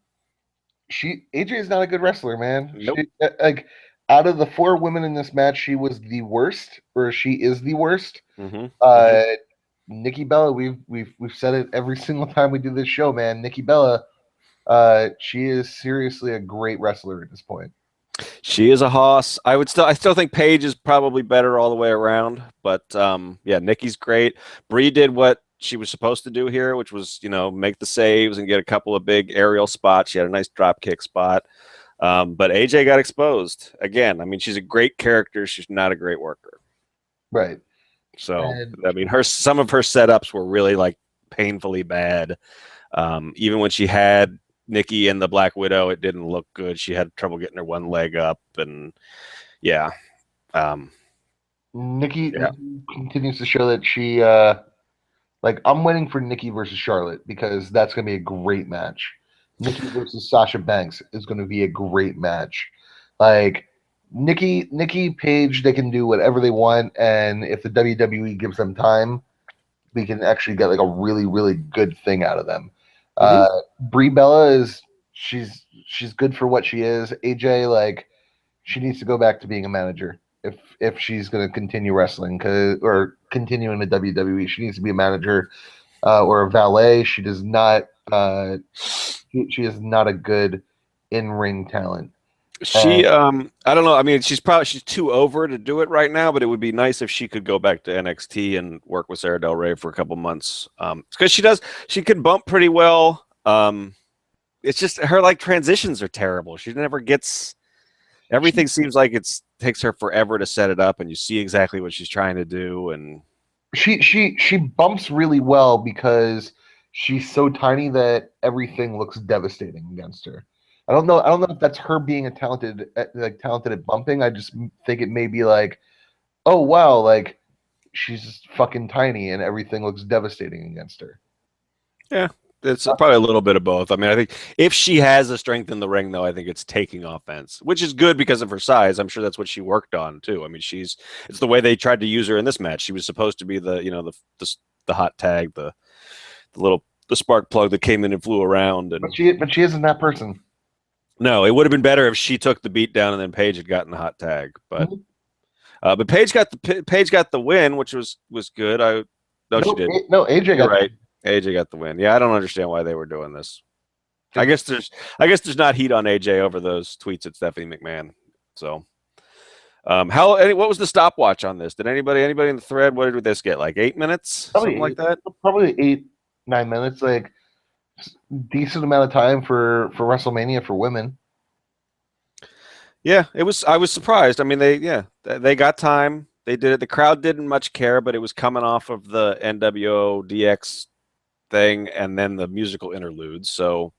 is not a good wrestler, man. Nope. out of the 4 women in this match, she was the worst, or she is the worst. Mm-hmm. Uh, Nikki Bella, we've said it every single time we do this show, man. Nikki Bella, she is seriously a great wrestler at this point. She is a hoss. I still think Paige is probably better all the way around, but yeah, Nikki's great. Brie did what she was supposed to do here, which was, make the saves and get a couple of big aerial spots. She had a nice drop kick spot. But AJ got exposed again. I mean, she's a great character. She's not a great worker. Right. So, And I mean, some of her setups were really like painfully bad. Even when she had Nikki and the Black Widow, it didn't look good. She had trouble getting her one leg up, and yeah. Nikki continues to show that she I'm waiting for Nikki versus Charlotte because that's going to be a great match. Nikki versus Sasha Banks is going to be a great match. Like Nikki Paige, they can do whatever they want, and if the WWE gives them time, we can actually get like a really really good thing out of them. Brie Bella she's good for what she is. AJ, like, she needs to go back to being a manager if she's going to continue wrestling or continue in the WWE. She needs to be a manager or a valet. She does not. She is not a good in-ring talent. She, I don't know. I mean, she's too over to do it right now, but it would be nice if she could go back to NXT and work with Sarah Del Rey for a couple months. Because she can bump pretty well. It's just her like transitions are terrible. She never gets. Everything seems like it takes her forever to set it up, and you see exactly what she's trying to do. And she bumps really well because she's so tiny that everything looks devastating against her. I don't know if that's her being talented at bumping. I just think it may be like, oh wow, like she's just fucking tiny and everything looks devastating against her. Yeah, it's probably a little bit of both. I mean, I think if she has a strength in the ring, though, I think it's taking offense, which is good because of her size. I'm sure that's what she worked on too. I mean, it's the way they tried to use her in this match. She was supposed to be the hot tag, the spark plug that came in and flew around. And but she isn't that person. No, it would have been better if she took the beat down and then Paige had gotten the hot tag. But but Paige got the win, which was good. She didn't. No, AJ got right. AJ got the win. Yeah, I don't understand why they were doing this. I guess there's not heat on AJ over those tweets at Stephanie McMahon. So, what was the stopwatch on this? Did anybody in the thread? What did this get? Like 8 minutes, something like that? Probably 8-9 minutes. Like decent amount of time for WrestleMania for women. Yeah, it was. I was surprised. I mean, they got time. They did it. The crowd didn't much care, but it was coming off of the NWO DX thing and then the musical interludes, so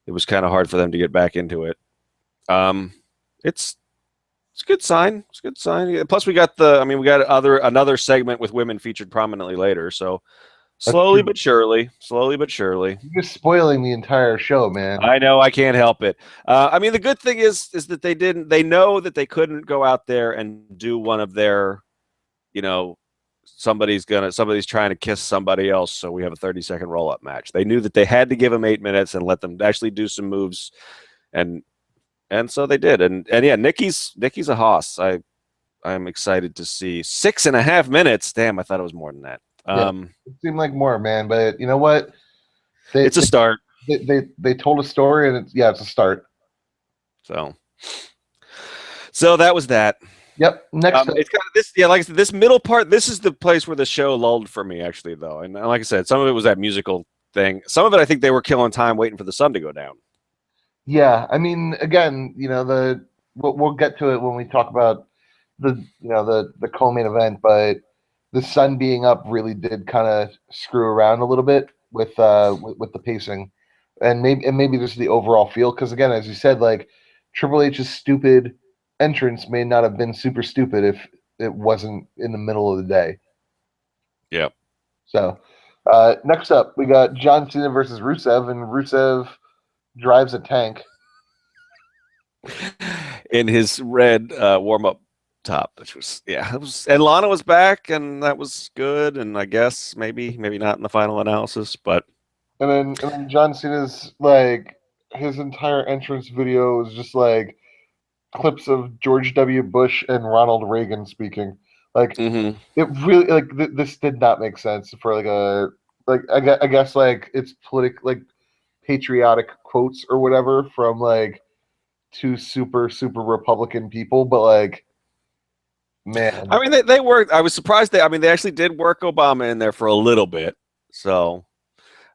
it was kind of hard for them to get back into it. It's a good sign. It's a good sign. Plus, we got another segment with women featured prominently later. So slowly but surely. You're spoiling the entire show, man. I know. I can't help it. I mean, the good thing is that they didn't. They know that they couldn't go out there and do one of their, somebody's trying to kiss somebody else, so we have a 30-second roll-up match. They knew that they had to give them 8 minutes and let them actually do some moves, and so they did. And yeah, Nikki's a hoss. I'm excited to see 6.5 minutes. Damn, I thought it was more than that. It seemed like more, man, but you know what? It's a start. They told a story, and it's a start. So that was that. Yep. Next, it's kind of this. Yeah, like I said, this middle part. This is the place where the show lulled for me, actually, though. And like I said, some of it was that musical thing. Some of it, I think, they were killing time waiting for the sun to go down. Yeah, I mean, again, we'll get to it when we talk about the co-main event, but the sun being up really did kind of screw around a little bit with the pacing, and maybe just the overall feel. Because again, as you said, like Triple H's stupid entrance may not have been super stupid if it wasn't in the middle of the day. Yep. So next up, we got John Cena versus Rusev, and Rusev drives a tank in his red warm-up top, which was and Lana was back, and that was good, and I guess maybe not in the final analysis, but and then John Cena's like his entire entrance video was just like clips of George W. Bush and Ronald Reagan speaking. Like Mm-hmm. it really like this did not make sense for like a like I guess like it's like patriotic quotes or whatever from like two super Republican people, but like man, I mean, they worked. I was surprised I mean, they actually did work Obama in there for a little bit. So,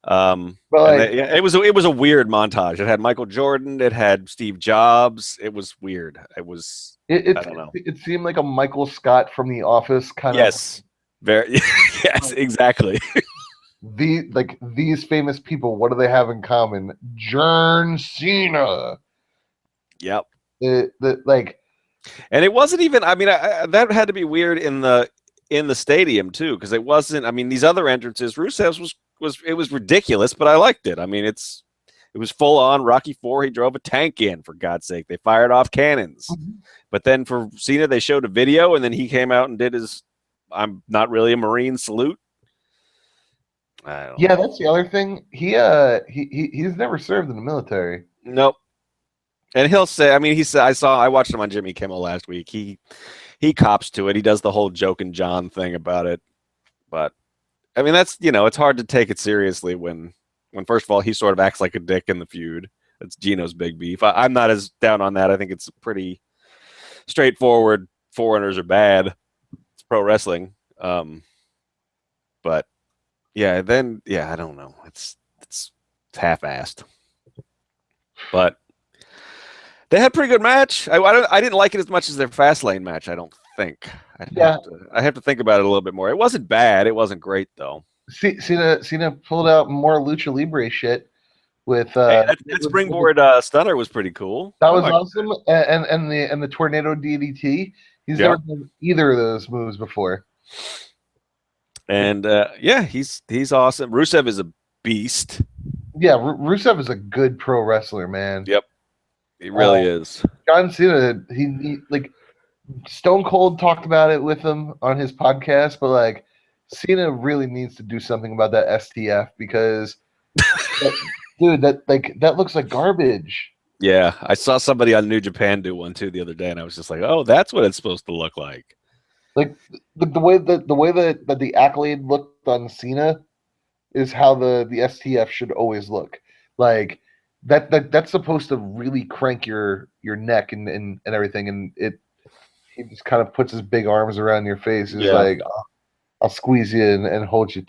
but and like yeah, it was a weird montage. It had Michael Jordan. It had Steve Jobs. It was weird. It was, I don't know. it seemed like a Michael Scott from The Office kind of Yes, very. Yes, exactly. these famous people. What do they have in common? John Cena. Yep. Like And it wasn't even. I mean, that had to be weird in the stadium too, because it wasn't. I mean, these other entrances, Rusev's was ridiculous, but I liked it. I mean, it was full on Rocky IV. He drove a tank in, for God's sake. They fired off cannons. But then for Cena, they showed a video, and then he came out and did his "I'm not really a Marine" salute. yeah, that's the other thing. He's never served in the military. Nope. And he'll say, I mean, he said, I watched him on Jimmy Kimmel last week. He cops to it. He does the whole joke and John thing about it. But I mean, that's, it's hard to take it seriously when first of all, he sort of acts like a dick in the feud. That's Gino's big beef. I'm not as down on that. I think it's pretty straightforward. Foreigners are bad. It's pro wrestling. But yeah, I don't know. It's half-assed. But they had a pretty good match. I didn't like it as much as their Fastlane match, I don't think. I have to think about it a little bit more. It wasn't bad. It wasn't great, though. Cena pulled out more lucha libre shit with that springboard stunner was pretty cool. That was awesome, and the tornado DDT. He's never done either of those moves before. And yeah, he's awesome. Rusev is a beast. Yeah, Rusev is a good pro wrestler, man. Yep, he really is. John Cena, he like Stone Cold talked about it with him on his podcast, but like Cena really needs to do something about that STF because, dude, that looks like garbage. Yeah, I saw somebody on New Japan do one too the other day, and I was just like, oh, that's what it's supposed to look like. Like the way that the accolade looked on Cena is how the STF should always look. Like that's supposed to really crank your neck and everything, and he just kind of puts his big arms around your face. He's like, oh, I'll squeeze you and hold you.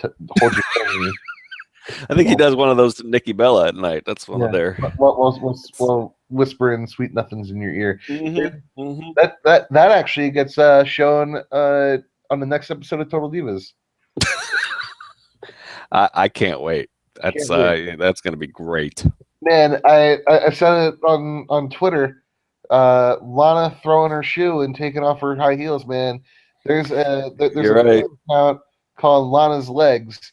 I think he does one of those to Nikki Bella at night. That's one of their. Well, whispering sweet nothings in your ear. Mm-hmm. Mm-hmm. That actually gets shown on the next episode of Total Divas. I can't wait. That's going to be great. Man, I said it on Twitter. Lana throwing her shoe and taking off her high heels. Man, there's a account called Lana's Legs.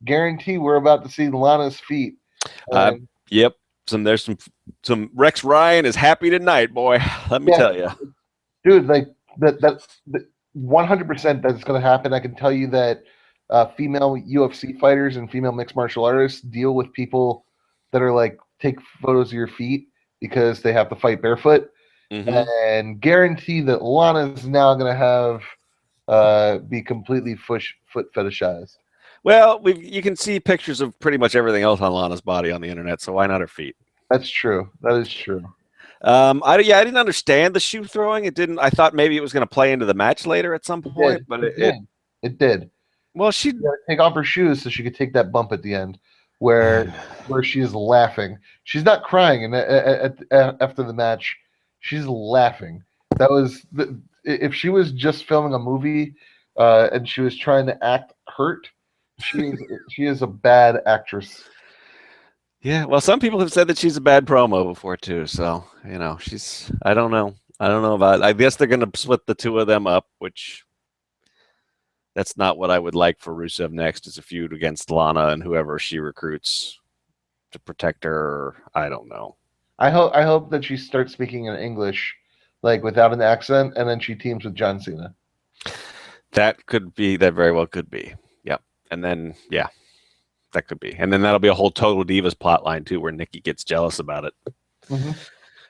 Guarantee we're about to see Lana's feet. Yep. There's some Rex Ryan is happy tonight, boy. Let me tell you, dude. Like that 100% that's going to happen. I can tell you that female UFC fighters and female mixed martial artists deal with people that are like take photos of your feet because they have to fight barefoot, and guarantee that Lana's now going to have be completely foot fetishized. Well, you can see pictures of pretty much everything else on Lana's body on the internet, so why not her feet? That's true. That is true. I didn't understand the shoe throwing. It didn't. I thought maybe it was going to play into the match later at some point, but it did. Well, she had to take off her shoes so she could take that bump at the end, where she is laughing. She's not crying, and after the match, she's laughing. That was if she was just filming a movie and she was trying to act hurt. She is a bad actress. Yeah, well, some people have said that she's a bad promo before too. So she's. I don't know about. I guess they're going to split the two of them up, which that's not what I would like for Rusev next. Is a feud against Lana and whoever she recruits to protect her. I don't know. I hope that she starts speaking in English, like without an accent, and then she teams with John Cena. That could be. That very well could be. Yep. And then that could be. And then that'll be a whole Total Divas plotline too, where Nikki gets jealous about it.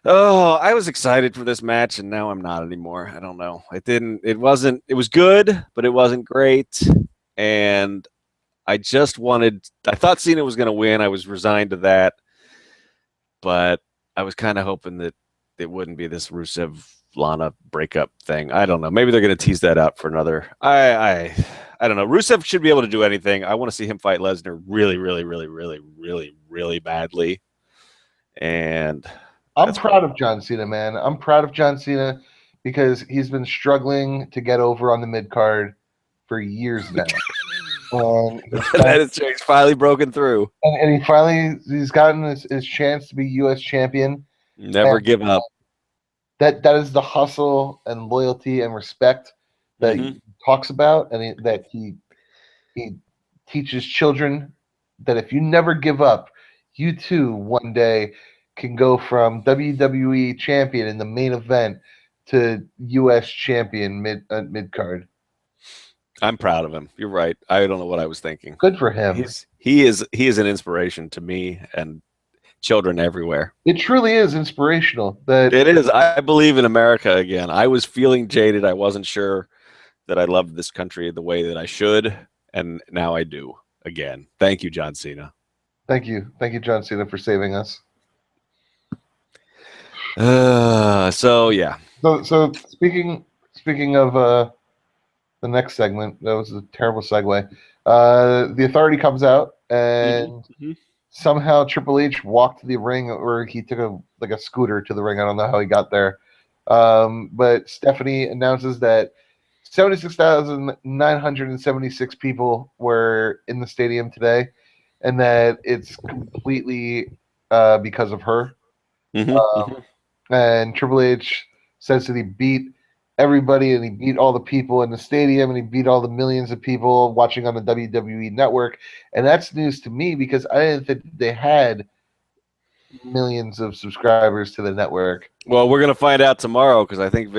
Oh, I was excited for this match, and now I'm not anymore. I don't know. It wasn't. It was good, but it wasn't great. And I just wanted. I thought Cena was going to win. I was resigned to that, but I was kind of hoping that it wouldn't be this Rusev Lana breakup thing. I don't know. Maybe they're going to tease that out for another. I don't know. Rusev should be able to do anything. I want to see him fight Lesnar really, really, really, really, really, really badly. And I'm proud of John Cena, man. I'm proud of John Cena because he's been struggling to get over on the mid card for years now. And that is true. He's finally broken through. And he's gotten his chance to be U.S. champion. Never give up. That is the hustle and loyalty and respect that he talks about, and that he teaches children that if you never give up, you too one day can go from WWE champion in the main event to U.S. champion mid card. I'm proud of him. You're right. I don't know what I was thinking. Good for him. He is an inspiration to me and children everywhere. It truly is inspirational. It is. I believe in America again. I was feeling jaded. I wasn't sure that I loved this country the way that I should, and now I do again. Thank you, John Cena. Thank you, John Cena, for saving us. So yeah. So speaking of the next segment, that was a terrible segue. The Authority comes out, and somehow Triple H walked to the ring, or he took a scooter to the ring. I don't know how he got there. But Stephanie announces that 76,976 people were in the stadium today, and that it's completely because of her. And Triple H says that he beat everybody, and he beat all the people in the stadium, and he beat all the millions of people watching on the WWE network. And that's news to me because I didn't think they had millions of subscribers to the network. Well, we're going to find out tomorrow, because I think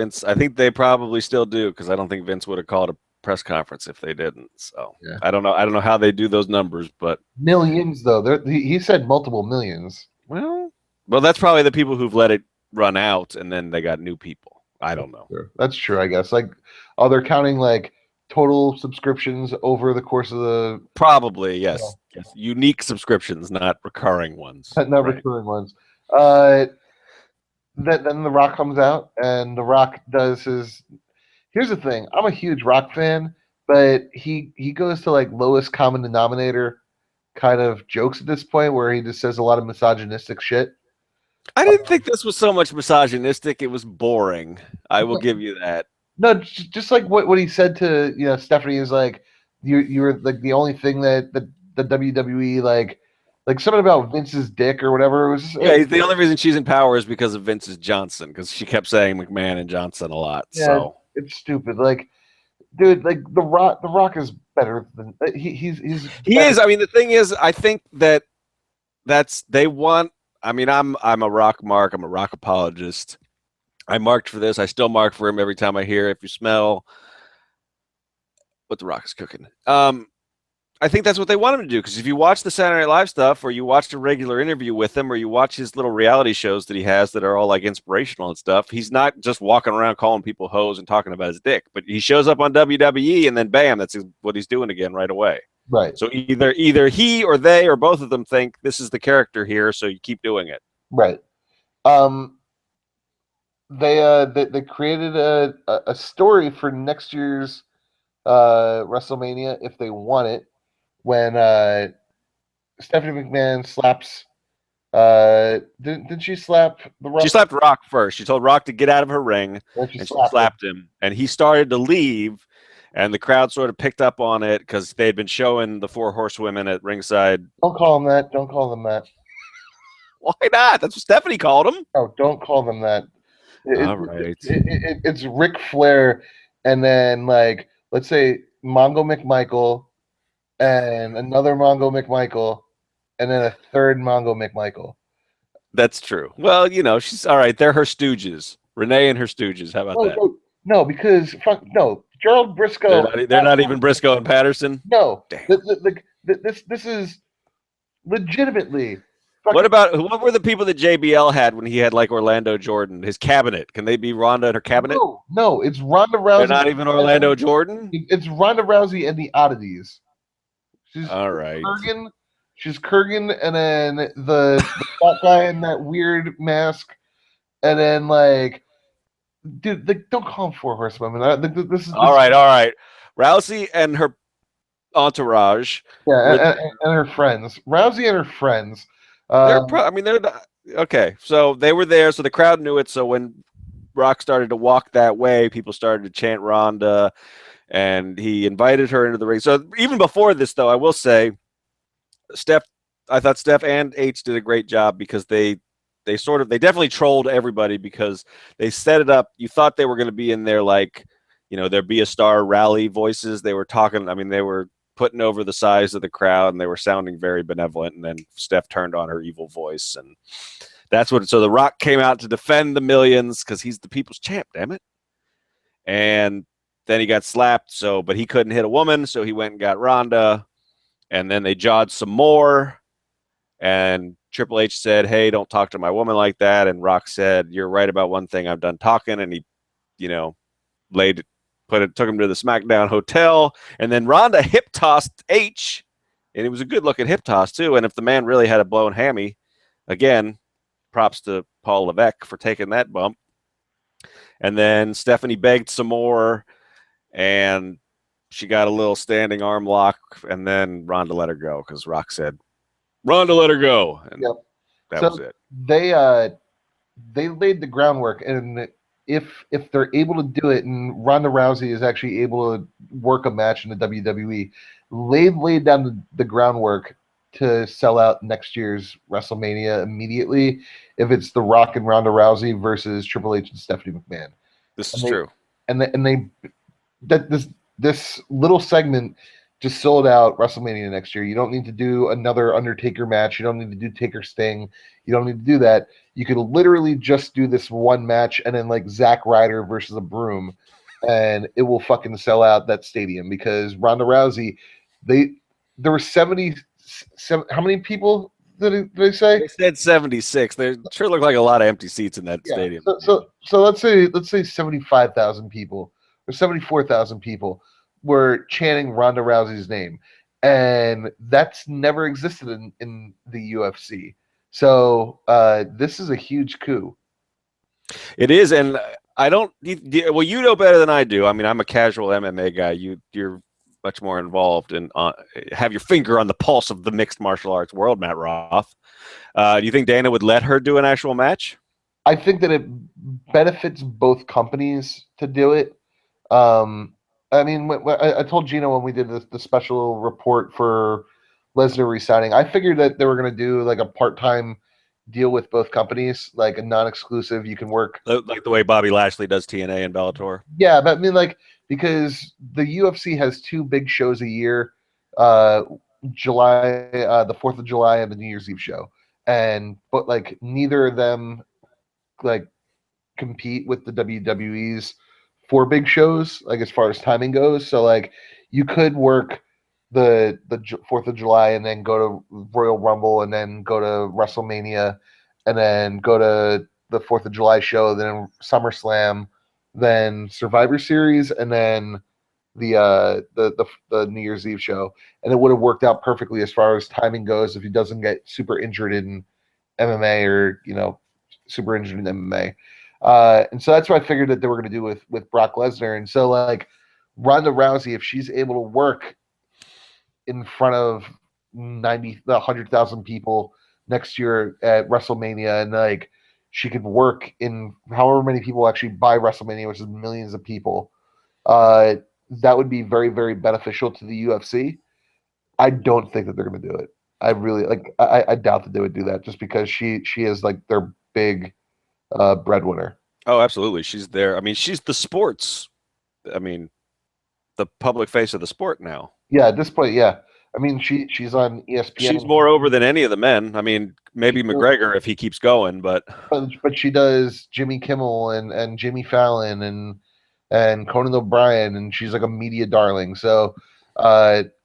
they probably still do, because I don't think Vince would have called a press conference if they didn't. So yeah. I don't know how they do those numbers, but millions though. He said multiple millions. Well, that's probably the people who've let it run out, and then they got new people. I don't know. That's true, I guess. They're counting total subscriptions over the course of the. Probably, yes. Yes. Unique subscriptions, not recurring ones. Not recurring ones. Then The Rock comes out, and The Rock does his. Here's the thing: I'm a huge Rock fan, but he goes to lowest common denominator kind of jokes at this point, where he just says a lot of misogynistic shit. I didn't think this was so much misogynistic. It was boring. I will give you that. No, just what he said to Stephanie is you were the only thing that the WWE like something about Vince's dick or whatever. It was the only reason she's in power is because of Vince's Johnson, because she kept saying McMahon and Johnson a lot. Yeah, so it's stupid. Dude, the Rock is better than he is. I mean, the thing is, I think that's they want. I mean, I'm a Rock mark. I'm a Rock apologist. I marked for this. I still mark for him every time I hear "If you smell what the Rock is cooking." I think that's what they want him to do, because if you watch the Saturday Night Live stuff, or you watched a regular interview with him, or you watch his little reality shows that he has that are all inspirational and stuff, he's not just walking around calling people hoes and talking about his dick. But he shows up on WWE, and then bam, that's what he's doing again right away. Right. So either he or they or both of them think this is the character here, so you keep doing it. Right. They created a story for next year's WrestleMania if they want it, when Stephanie McMahon slaps. Did she slap The Rock? She slapped Rock first. She told Rock to get out of her ring, and she slapped him. And he started to leave, and the crowd sort of picked up on it because they had been showing the 4 horsewomen at ringside. Don't call them that. Don't call them that. Why not? That's what Stephanie called them. Oh, don't call them that. All right. It's Ric Flair, and then let's say Mongo McMichael, and another Mongo McMichael, and then a third Mongo McMichael. That's true. Well, she's all right. They're her stooges. Renee and her stooges. How about that? No, because Gerald Briscoe. They're not even Briscoe and Patterson. No. This is legitimately what were the people that JBL had when he had like Orlando Jordan? His cabinet. Can they be Ronda and her cabinet? No, it's Ronda Rousey. They're not even Orlando Jordan? It's Ronda Rousey and the oddities. All right. She's Kurgan, and then the fat guy in that weird mask, and then like, dude, like, don't call them four horsewomen. This is all right. Rousey and her entourage. Yeah, and her friends. Rousey and her friends. They're not, okay. So they were there, so the crowd knew it. So when Brock started to walk that way, people started to chant Ronda, and he invited her into the ring. So even before this, though, I will say, I thought Steph and H did a great job because they definitely trolled everybody because they set it up. You thought they were going to be in there like, their Be a Star rally voices. They were talking. I mean, they were putting over the size of the crowd, and they were sounding very benevolent. And then Steph turned on her evil voice, and that's what. So The Rock came out to defend the millions because he's the people's champ. Damn it! And then he got slapped. But he couldn't hit a woman, so he went and got Ronda. And then they jawed some more. And Triple H said, "Hey, don't talk to my woman like that." And Rock said, "You're right about one thing. I'm done talking." And he, took him to the SmackDown hotel. And then Ronda hip tossed H, and it was a good looking hip toss too. And if the man really had a blown hammy, again, props to Paul Levesque for taking that bump. And then Stephanie begged some more, and she got a little standing arm lock, and then Ronda let her go because Rock said, "Ronda, let her go," and that was it. They laid the groundwork, and if they're able to do it, and Ronda Rousey is actually able to work a match in the WWE, they've laid down the groundwork to sell out next year's WrestleMania immediately. If it's The Rock and Ronda Rousey versus Triple H and Stephanie McMahon, this is true. This little segment just sold out WrestleMania next year. You don't need to do another Undertaker match. You don't need to do Taker Sting. You don't need to do that. You could literally just do this one match and then like Zack Ryder versus a broom, and it will fucking sell out that stadium because Ronda Rousey, there were 77. How many people did they say? They said 76. There sure look like a lot of empty seats in that stadium. So let's say 75,000 people or 74,000 people were chanting Ronda Rousey's name, and that's never existed in the UFC. So this is a huge coup. It is, and I don't. Well, you know better than I do. I mean, I'm a casual MMA guy. You're much more involved and have your finger on the pulse of the mixed martial arts world, Matt Roth. Do you think Dana would let her do an actual match? I think that it benefits both companies to do it. I mean, I told Gino when we did the special report for Lesnar resigning, I figured that they were going to do like a part-time deal with both companies, like a non-exclusive. You can work like the way Bobby Lashley does TNA and Bellator. Yeah, but I mean, like, because the UFC has two big shows a year, July, the 4th of July and the New Year's Eve show, but like neither of them like compete with the WWE's four big shows, like as far as timing goes. So like you could work the 4th of July and then go to Royal Rumble and then go to WrestleMania and then go to the 4th of July show, then SummerSlam, then Survivor Series, and then the New Year's Eve show. And it would have worked out perfectly as far as timing goes if he doesn't get super injured in MMA or, super injured in MMA. And so that's what I figured that they were going to do with Brock Lesnar. And so like Ronda Rousey, if she's able to work in front of 100,000 people next year at WrestleMania, and like she could work in however many people actually buy WrestleMania, which is millions of people, that would be very, very beneficial to the UFC. I don't think that they're going to do it. I really I doubt that they would do that just because she is like their big breadwinner. Oh, absolutely. She's there. I mean, she's the sports. I mean, the public face of the sport now. Yeah, at this point, yeah. I mean, she's on ESPN. She's more over than any of the men. I mean, maybe McGregor if he keeps going, but she does Jimmy Kimmel and Jimmy Fallon and Conan O'Brien, and she's like a media darling. So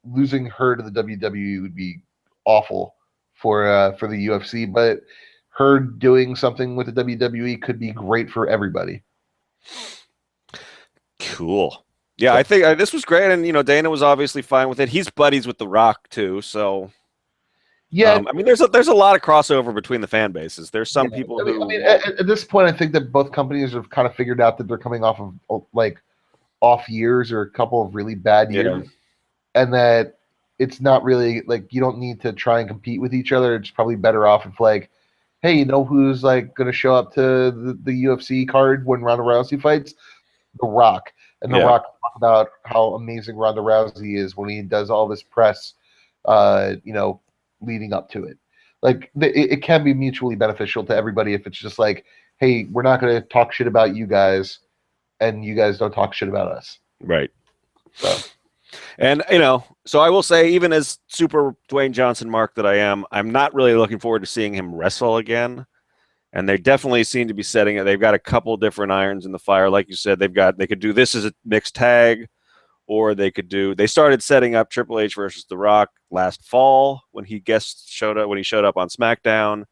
losing her to the WWE would be awful for the UFC, but her doing something with the WWE could be great for everybody. Cool. Yeah, I think this was great, and Dana was obviously fine with it. He's buddies with The Rock too, so Yeah, I mean, there's a lot of crossover between the fan bases. There's some yeah. people I mean, who at this point, I think that both companies have kind of figured out that they're coming off of like off years or a couple of really bad years, and that it's not really like you don't need to try and compete with each other. It's probably better off if like, hey, you know who's like going to show up to the UFC card when Ronda Rousey fights? The Rock. And The Rock talk about how amazing Ronda Rousey is when he does all this press, leading up to it. Like it can be mutually beneficial to everybody if it's just like, hey, we're not going to talk shit about you guys, and you guys don't talk shit about us. right. So. And so I will say, even as super Dwayne Johnson mark that I am, I'm not really looking forward to seeing him wrestle again. And they definitely seem to be setting it. They've got a couple different irons in the fire, like you said. They could do this as a mixed tag, or they started setting up Triple H versus The Rock last fall when he showed up on SmackDown.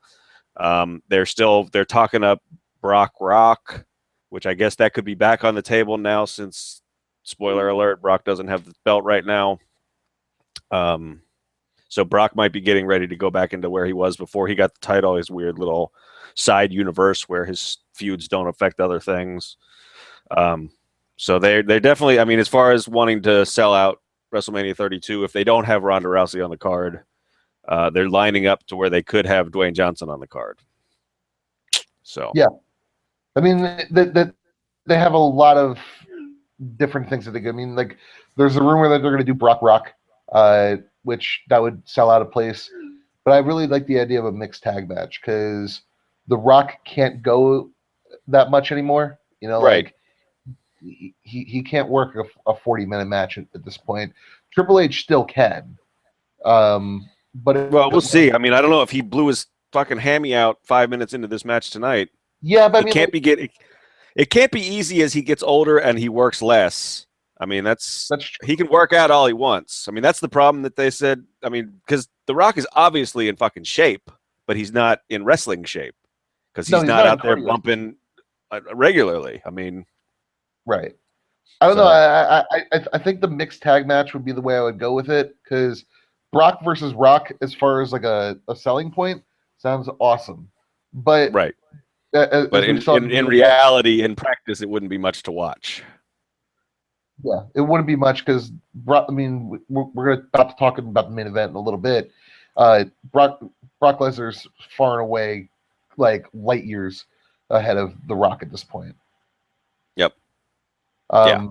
They're talking up Brock Rock, which I guess that could be back on the table now since, spoiler alert, Brock doesn't have the belt right now. So Brock might be getting ready to go back into where he was before he got the title, his weird little side universe where his feuds don't affect other things. So they're definitely, I mean, as far as wanting to sell out WrestleMania 32, if they don't have Ronda Rousey on the card, they're lining up to where they could have Dwayne Johnson on the card. So yeah, I mean that they have a lot of different things that they could. I mean, like there's a rumor that they're going to do Brock Rock, which that would sell out a place. But I really like the idea of a mixed tag match because The Rock can't go that much anymore. right. Like he can't work a 40-minute match at this point. Triple H still can. But We'll see. I mean, I don't know if he blew his fucking hammy out 5 minutes into this match tonight. Yeah, but it can't be easy as he gets older and he works less. I mean, that's true. He can work out all he wants. I mean, that's the problem that they said. I mean, because The Rock is obviously in fucking shape, but he's not in wrestling shape because he's not out there bumping regularly. I mean, right. I don't know. I think the mixed tag match would be the way I would go with it because Brock versus Rock, as far as like a selling point, sounds awesome. But right. But in reality, in practice, it wouldn't be much to watch. Yeah, it wouldn't be much because I mean we're about to talk about the main event in a little bit. Brock Lesnar's far and away like light years ahead of The Rock at this point. Yep. Yeah.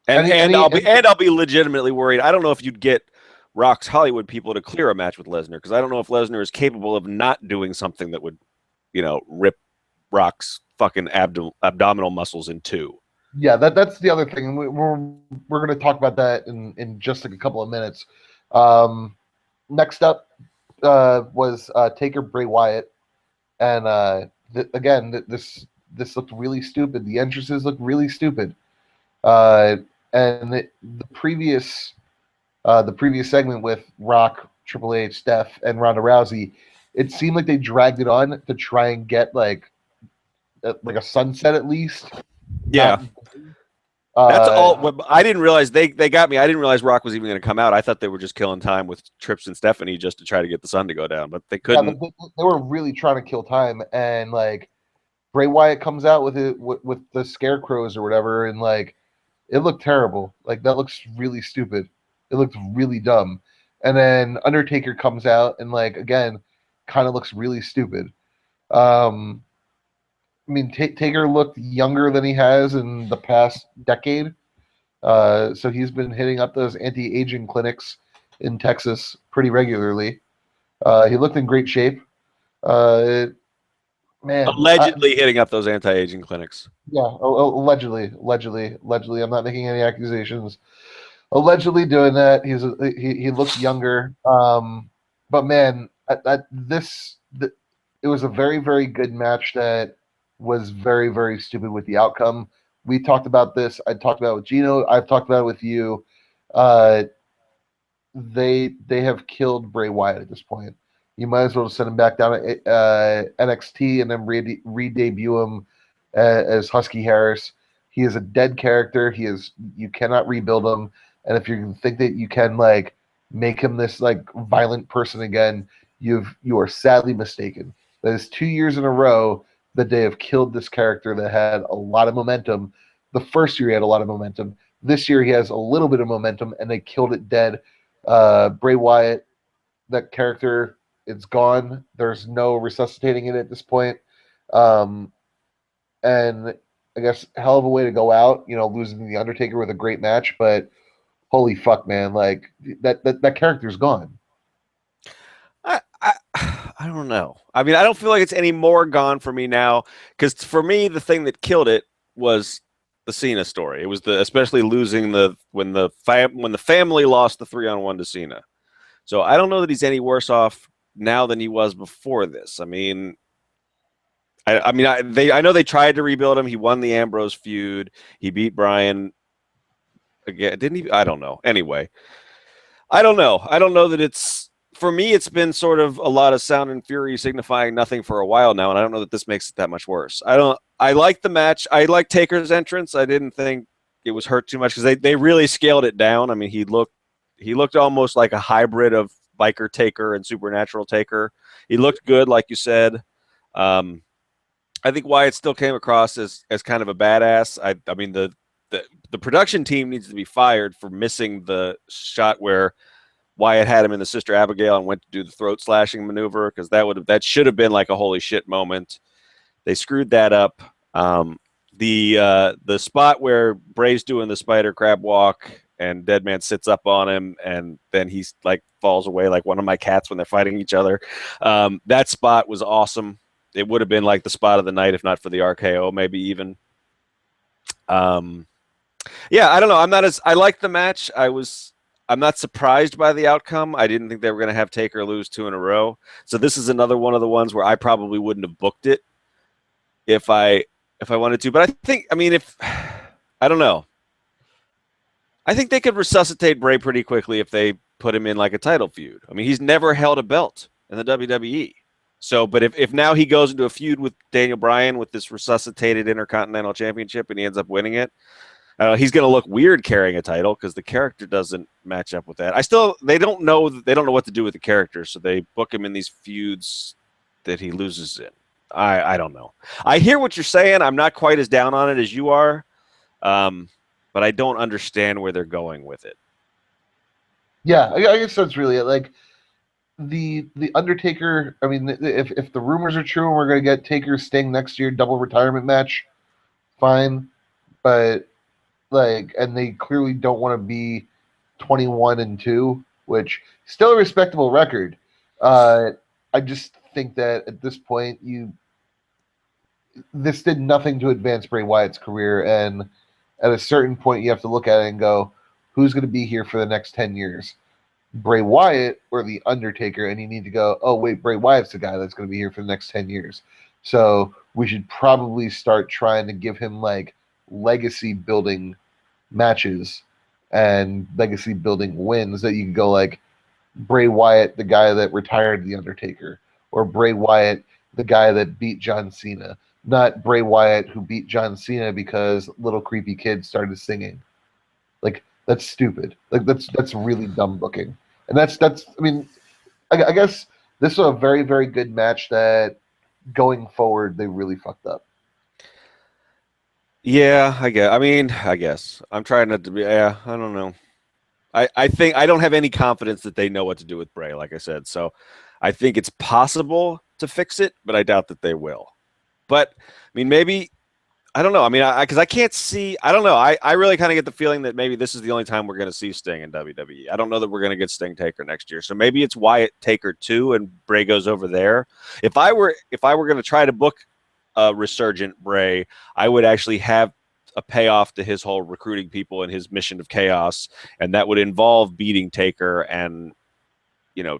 And I'll be legitimately worried. I don't know if you'd get Rock's Hollywood people to clear a match with Lesnar because I don't know if Lesnar is capable of not doing something that would, rip Rock's fucking abdominal muscles in two. Yeah, that's the other thing. We're going to talk about that in just like a couple of minutes. Next up was Taker Bray Wyatt, and this looked really stupid. The entrances looked really stupid, and the previous segment with Rock, Triple H, Steph, and Ronda Rousey, it seemed like they dragged it on to try and get like a sunset at least. Yeah. That's all. I didn't realize they got me. I didn't realize Rock was even going to come out. I thought they were just killing time with Trips and Stephanie just to try to get the sun to go down, but they couldn't. Yeah, they were really trying to kill time, and like Bray Wyatt comes out with it with the scarecrows or whatever, and like it looked terrible. Like that looks really stupid. It looked really dumb. And then Undertaker comes out and like again, kind of looks really stupid. I mean, Taker looked younger than he has in the past decade. So he's been hitting up those anti-aging clinics in Texas pretty regularly. He looked in great shape. Man, allegedly hitting up those anti-aging clinics. Yeah, allegedly. I'm not making any accusations. Allegedly doing that. He looks younger. But man, it was a very, very good match that was very, very stupid with the outcome. We talked about this. I talked about it with Gino. I've talked about it with you. They have killed Bray Wyatt at this point. You might as well send him back down to NXT and then re-debut him as Husky Harris. He is a dead character. You cannot rebuild him. And if you think that you can like make him this like violent person again, you are sadly mistaken. That is 2 years in a row that they have killed this character that had a lot of momentum. The first year he had a lot of momentum. This year he has a little bit of momentum, and they killed it dead. Bray Wyatt, that character, it's gone. There's no resuscitating it at this point. And I guess hell of a way to go out, losing the Undertaker with a great match, but holy fuck, man, like that character's gone. I don't know. I mean, I don't feel like it's any more gone for me now, because for me, the thing that killed it was the Cena story. It was especially losing when the family lost the 3-on-1 to Cena. So I don't know that he's any worse off now than he was before this. I mean, I know they tried to rebuild him. He won the Ambrose feud. He beat Bryan again, didn't he? I don't know. Anyway, I don't know. I don't know that it's, for me, it's been sort of a lot of sound and fury signifying nothing for a while now, and I don't know that this makes it that much worse. I like the match. I like Taker's entrance. I didn't think it was hurt too much because they really scaled it down. I mean, he looked almost like a hybrid of Biker Taker and Supernatural Taker. He looked good, like you said. I think Wyatt still came across as kind of a badass. I mean, the production team needs to be fired for missing the shot where Wyatt had him in the Sister Abigail and went to do the throat slashing maneuver, because that should have been like a holy shit moment. They screwed that up. The spot where Bray's doing the spider crab walk and Deadman sits up on him and then he's like falls away like one of my cats when they're fighting each other. That spot was awesome. It would have been like the spot of the night if not for the RKO, maybe even. Yeah, I don't know. I liked the match. I'm not surprised by the outcome. I didn't think they were going to have Taker lose 2 in a row. So this is another one of the ones where I probably wouldn't have booked it if I wanted to. But I don't know. I think they could resuscitate Bray pretty quickly if they put him in like a title feud. I mean, he's never held a belt in the WWE. So, but if now he goes into a feud with Daniel Bryan with this resuscitated Intercontinental Championship and he ends up winning it, he's going to look weird carrying a title because the character doesn't match up with that. They don't know what to do with the character, so they book him in these feuds that he loses in. I don't know. I hear what you're saying. I'm not quite as down on it as you are, but I don't understand where they're going with it. Yeah, I guess that's really it. Like the Undertaker. I mean, if the rumors are true and we're going to get Taker Sting next year, double retirement match, fine. But and they clearly don't want to be 21-2, which still a respectable record. I just think that at this point, this did nothing to advance Bray Wyatt's career, and at a certain point, you have to look at it and go, who's going to be here for the next 10 years? Bray Wyatt or the Undertaker? And you need to go, oh, wait, Bray Wyatt's the guy that's going to be here for the next 10 years. So we should probably start trying to give him like legacy building matches and legacy building wins that you can go like Bray Wyatt, the guy that retired the Undertaker, or Bray Wyatt, the guy that beat John Cena, not Bray Wyatt who beat John Cena because little creepy kids started singing. Like that's stupid. Like that's really dumb booking. And that's I mean, I guess this was a very, very good match that going forward they really fucked up. Yeah, I guess. I'm trying not to be. Yeah, I don't know. I think I don't have any confidence that they know what to do with Bray, like I said. So I think it's possible to fix it, but I doubt that they will. But I mean, maybe I don't know. I mean, because I can't see. I don't know. I really kind of get the feeling that maybe this is the only time we're going to see Sting in WWE. I don't know that we're going to get Sting Taker next year. So maybe it's Wyatt Taker 2 and Bray goes over there. If I were going to try to book a resurgent Bray, I would actually have a payoff to his whole recruiting people and his mission of chaos, and that would involve beating Taker and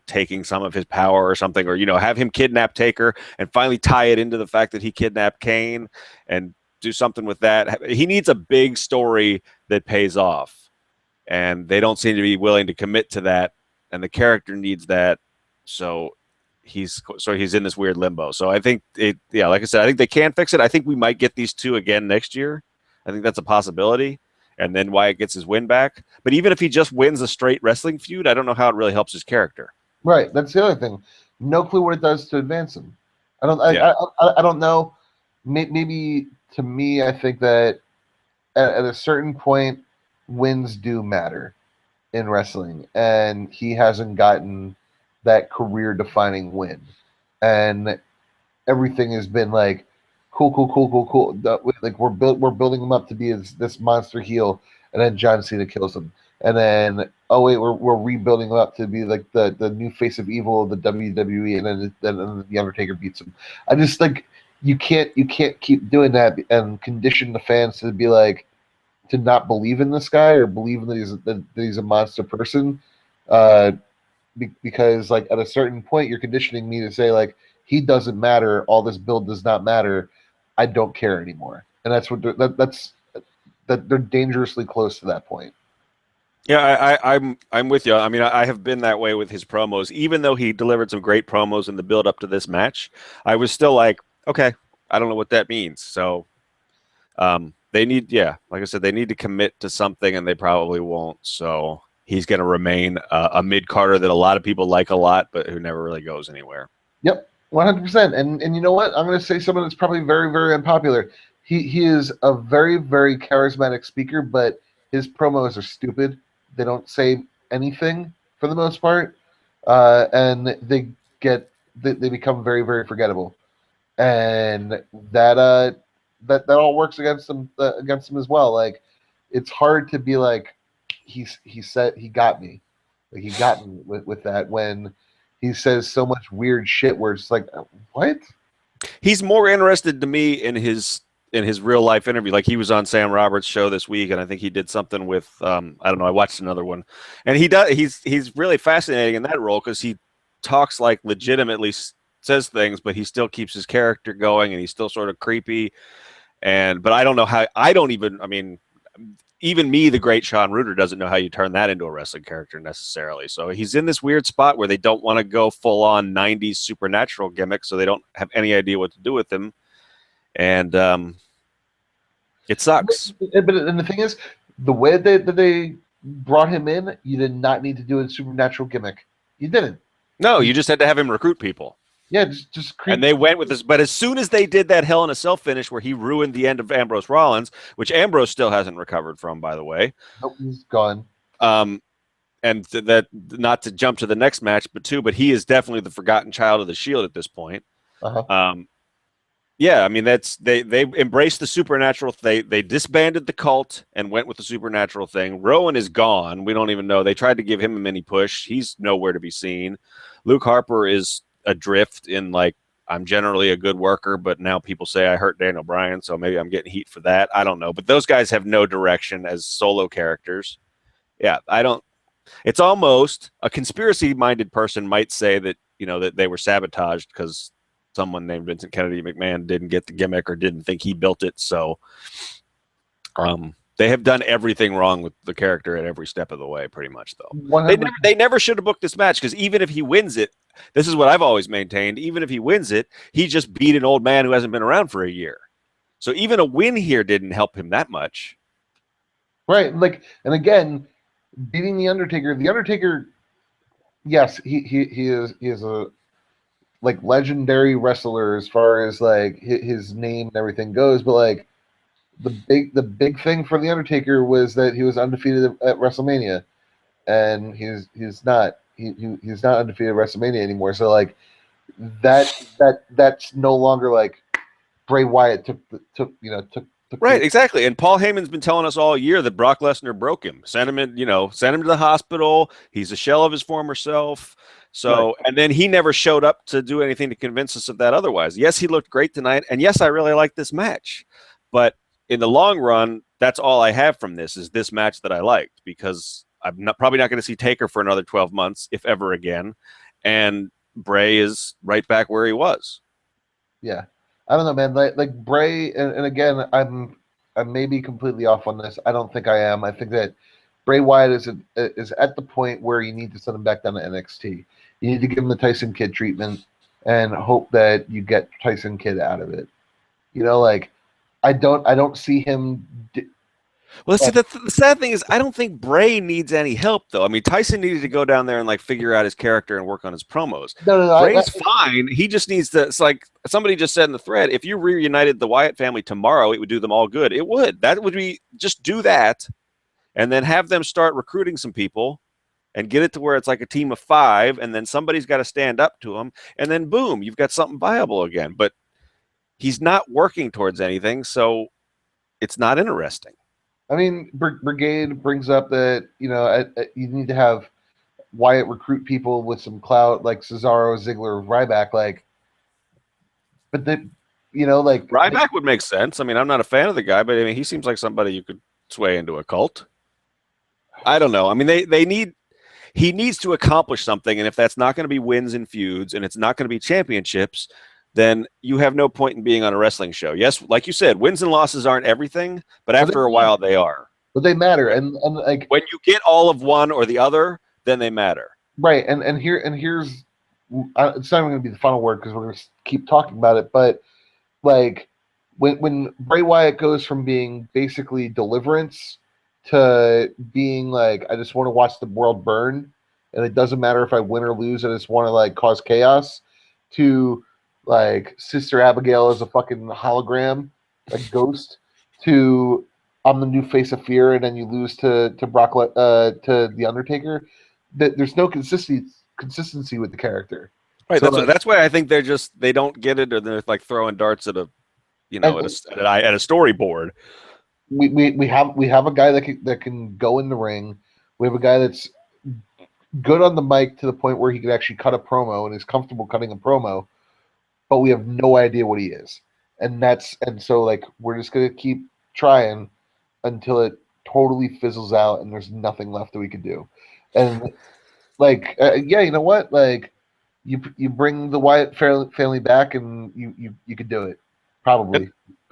taking some of his power or something, or have him kidnap Taker and finally tie it into the fact that he kidnapped Kane and do something with that. He needs a big story that pays off, and they don't seem to be willing to commit to that, and the character needs that. So he's in this weird limbo. So I think like I said, I think they can fix it. I think we might get these two again next year. I think that's a possibility. And then Wyatt gets his win back. But even if he just wins a straight wrestling feud, I don't know how it really helps his character. Right. That's the other thing. No clue what it does to advance him. I don't know. Maybe to me, I think that at a certain point, wins do matter in wrestling, and he hasn't gotten that career-defining win, and everything has been like cool. Like we're building him up to be this monster heel, and then John Cena kills him, and then oh wait, we're rebuilding him up to be like the new face of evil of the WWE, and then the Undertaker beats him. I just like you can't keep doing that and condition the fans to be like to not believe in this guy or believe that he's a monster person. Because like at a certain point you're conditioning me to say like he doesn't matter, all this build does not matter, I don't care anymore, and that's what they're dangerously close to that point. Yeah, I'm with you. I mean, I have been that way with his promos. Even though he delivered some great promos in the build up to this match, I was still like, okay, I don't know what that means. So they need, like I said, they need to commit to something, and they probably won't. So he's going to remain a mid-carder that a lot of people like a lot, but who never really goes anywhere. Yep, 100%. And you know what? I'm going to say something that's probably very, very unpopular. He is a very, very charismatic speaker, but his promos are stupid. They don't say anything for the most part, and they become very, very forgettable. And that all works against him as well. Like it's hard to be like he said he got me, like he got me with that when he says so much weird shit where it's like what? He's more interested to me in his real life interview. Like he was on Sam Roberts' show this week, and I think he did something with I don't know. I watched another one, and he's really fascinating in that role because he talks like legitimately says things, but he still keeps his character going, and he's still sort of creepy. But I don't know how. I mean, even me, the great Sean Rueter, doesn't know how you turn that into a wrestling character necessarily. So he's in this weird spot where they don't want to go full on 90s supernatural gimmick, so they don't have any idea what to do with him. And it sucks. But the thing is, the way that they brought him in, you did not need to do a supernatural gimmick. You didn't. No, you just had to have him recruit people. Yeah, just creep. And they went with this. But as soon as they did that Hell in a Cell finish where he ruined the end of Ambrose Rollins, which Ambrose still hasn't recovered from, by the way. Nope, he's gone. And that, not to jump to the next match, but he is definitely the forgotten child of the Shield at this point. Uh-huh. Yeah, I mean they embraced the supernatural. They disbanded the cult and went with the supernatural thing. Rowan is gone. We don't even know. They tried to give him a mini push. He's nowhere to be seen. Luke Harper is adrift in like, I'm generally a good worker, but now people say I hurt Daniel Bryan, so maybe I'm getting heat for that. I don't know. But those guys have no direction as solo characters. Yeah, I don't. It's almost a conspiracy-minded person might say that, that they were sabotaged because someone named Vincent Kennedy McMahon didn't get the gimmick or didn't think he built it. So they have done everything wrong with the character at every step of the way, pretty much, though. They never should have booked this match because even if he wins it, this is what I've always maintained, even if he wins it, he just beat an old man who hasn't been around for a year. So even a win here didn't help him that much. Right. Like, and again, beating the Undertaker, yes, he is a like legendary wrestler as far as like his name and everything goes, but like the big thing for the Undertaker was that he was undefeated at WrestleMania, and he's not undefeated at WrestleMania anymore. So like that's no longer like Bray Wyatt took Right, exactly. And Paul Heyman's been telling us all year that Brock Lesnar broke him. Sent him to the hospital. He's a shell of his former self. So, right. And then he never showed up to do anything to convince us of that otherwise. Yes, he looked great tonight. And yes, I really like this match. But in the long run, that's all I have from this is this match that I liked, because I'm probably not going to see Taker for another 12 months, if ever again. And Bray is right back where he was. Yeah. I don't know, man. Like Bray, and again, I may be completely off on this. I don't think I am. I think that Bray Wyatt is at the point where you need to send him back down to NXT. You need to give him the Tyson Kidd treatment. and hope that you get Tyson Kidd out of it. You know, like I don't see him. Well, see, the sad thing is, I don't think Bray needs any help, though. I mean, Tyson needed to go down there and like figure out his character and work on his promos. No. Bray's fine. He just needs to. It's like somebody just said in the thread: if you reunited the Wyatt family tomorrow, it would do them all good. It would. That would be just do that, and then have them start recruiting some people, and get it to where it's like a team of 5, and then somebody's got to stand up to him, and then boom, you've got something viable again. But he's not working towards anything, so it's not interesting. I mean, Brigade brings up that you need to have Wyatt recruit people with some clout, like Cesaro, Ziggler, Ryback. Like, but like Ryback would make sense. I mean, I'm not a fan of the guy, but I mean, he seems like somebody you could sway into a cult. I don't know. I mean, he needs to accomplish something, and if that's not going to be wins and feuds, and it's not going to be championships, then you have no point in being on a wrestling show. Yes, like you said, wins and losses aren't everything, but after a while they are. But they matter, and like when you get all of one or the other, then they matter. Right, and here's it's not even going to be the final word because we're going to keep talking about it. But like when Bray Wyatt goes from being basically Deliverance to being like, I just want to watch the world burn, and it doesn't matter if I win or lose, I just want to like cause chaos, to like Sister Abigail as a fucking hologram, a ghost, to I'm the new face of fear, and then you lose to Brock to the Undertaker. That there's no consistency with the character. Right. So, that's why I think they don't get it, or they're like throwing darts at a storyboard. We have a guy that can go in the ring. We have a guy that's good on the mic to the point where he can actually cut a promo and is comfortable cutting a promo. But we have no idea what he is, and so like we're just gonna keep trying until it totally fizzles out and there's nothing left that we can do. And like you know what, like you bring the Wyatt family back and you could do it probably.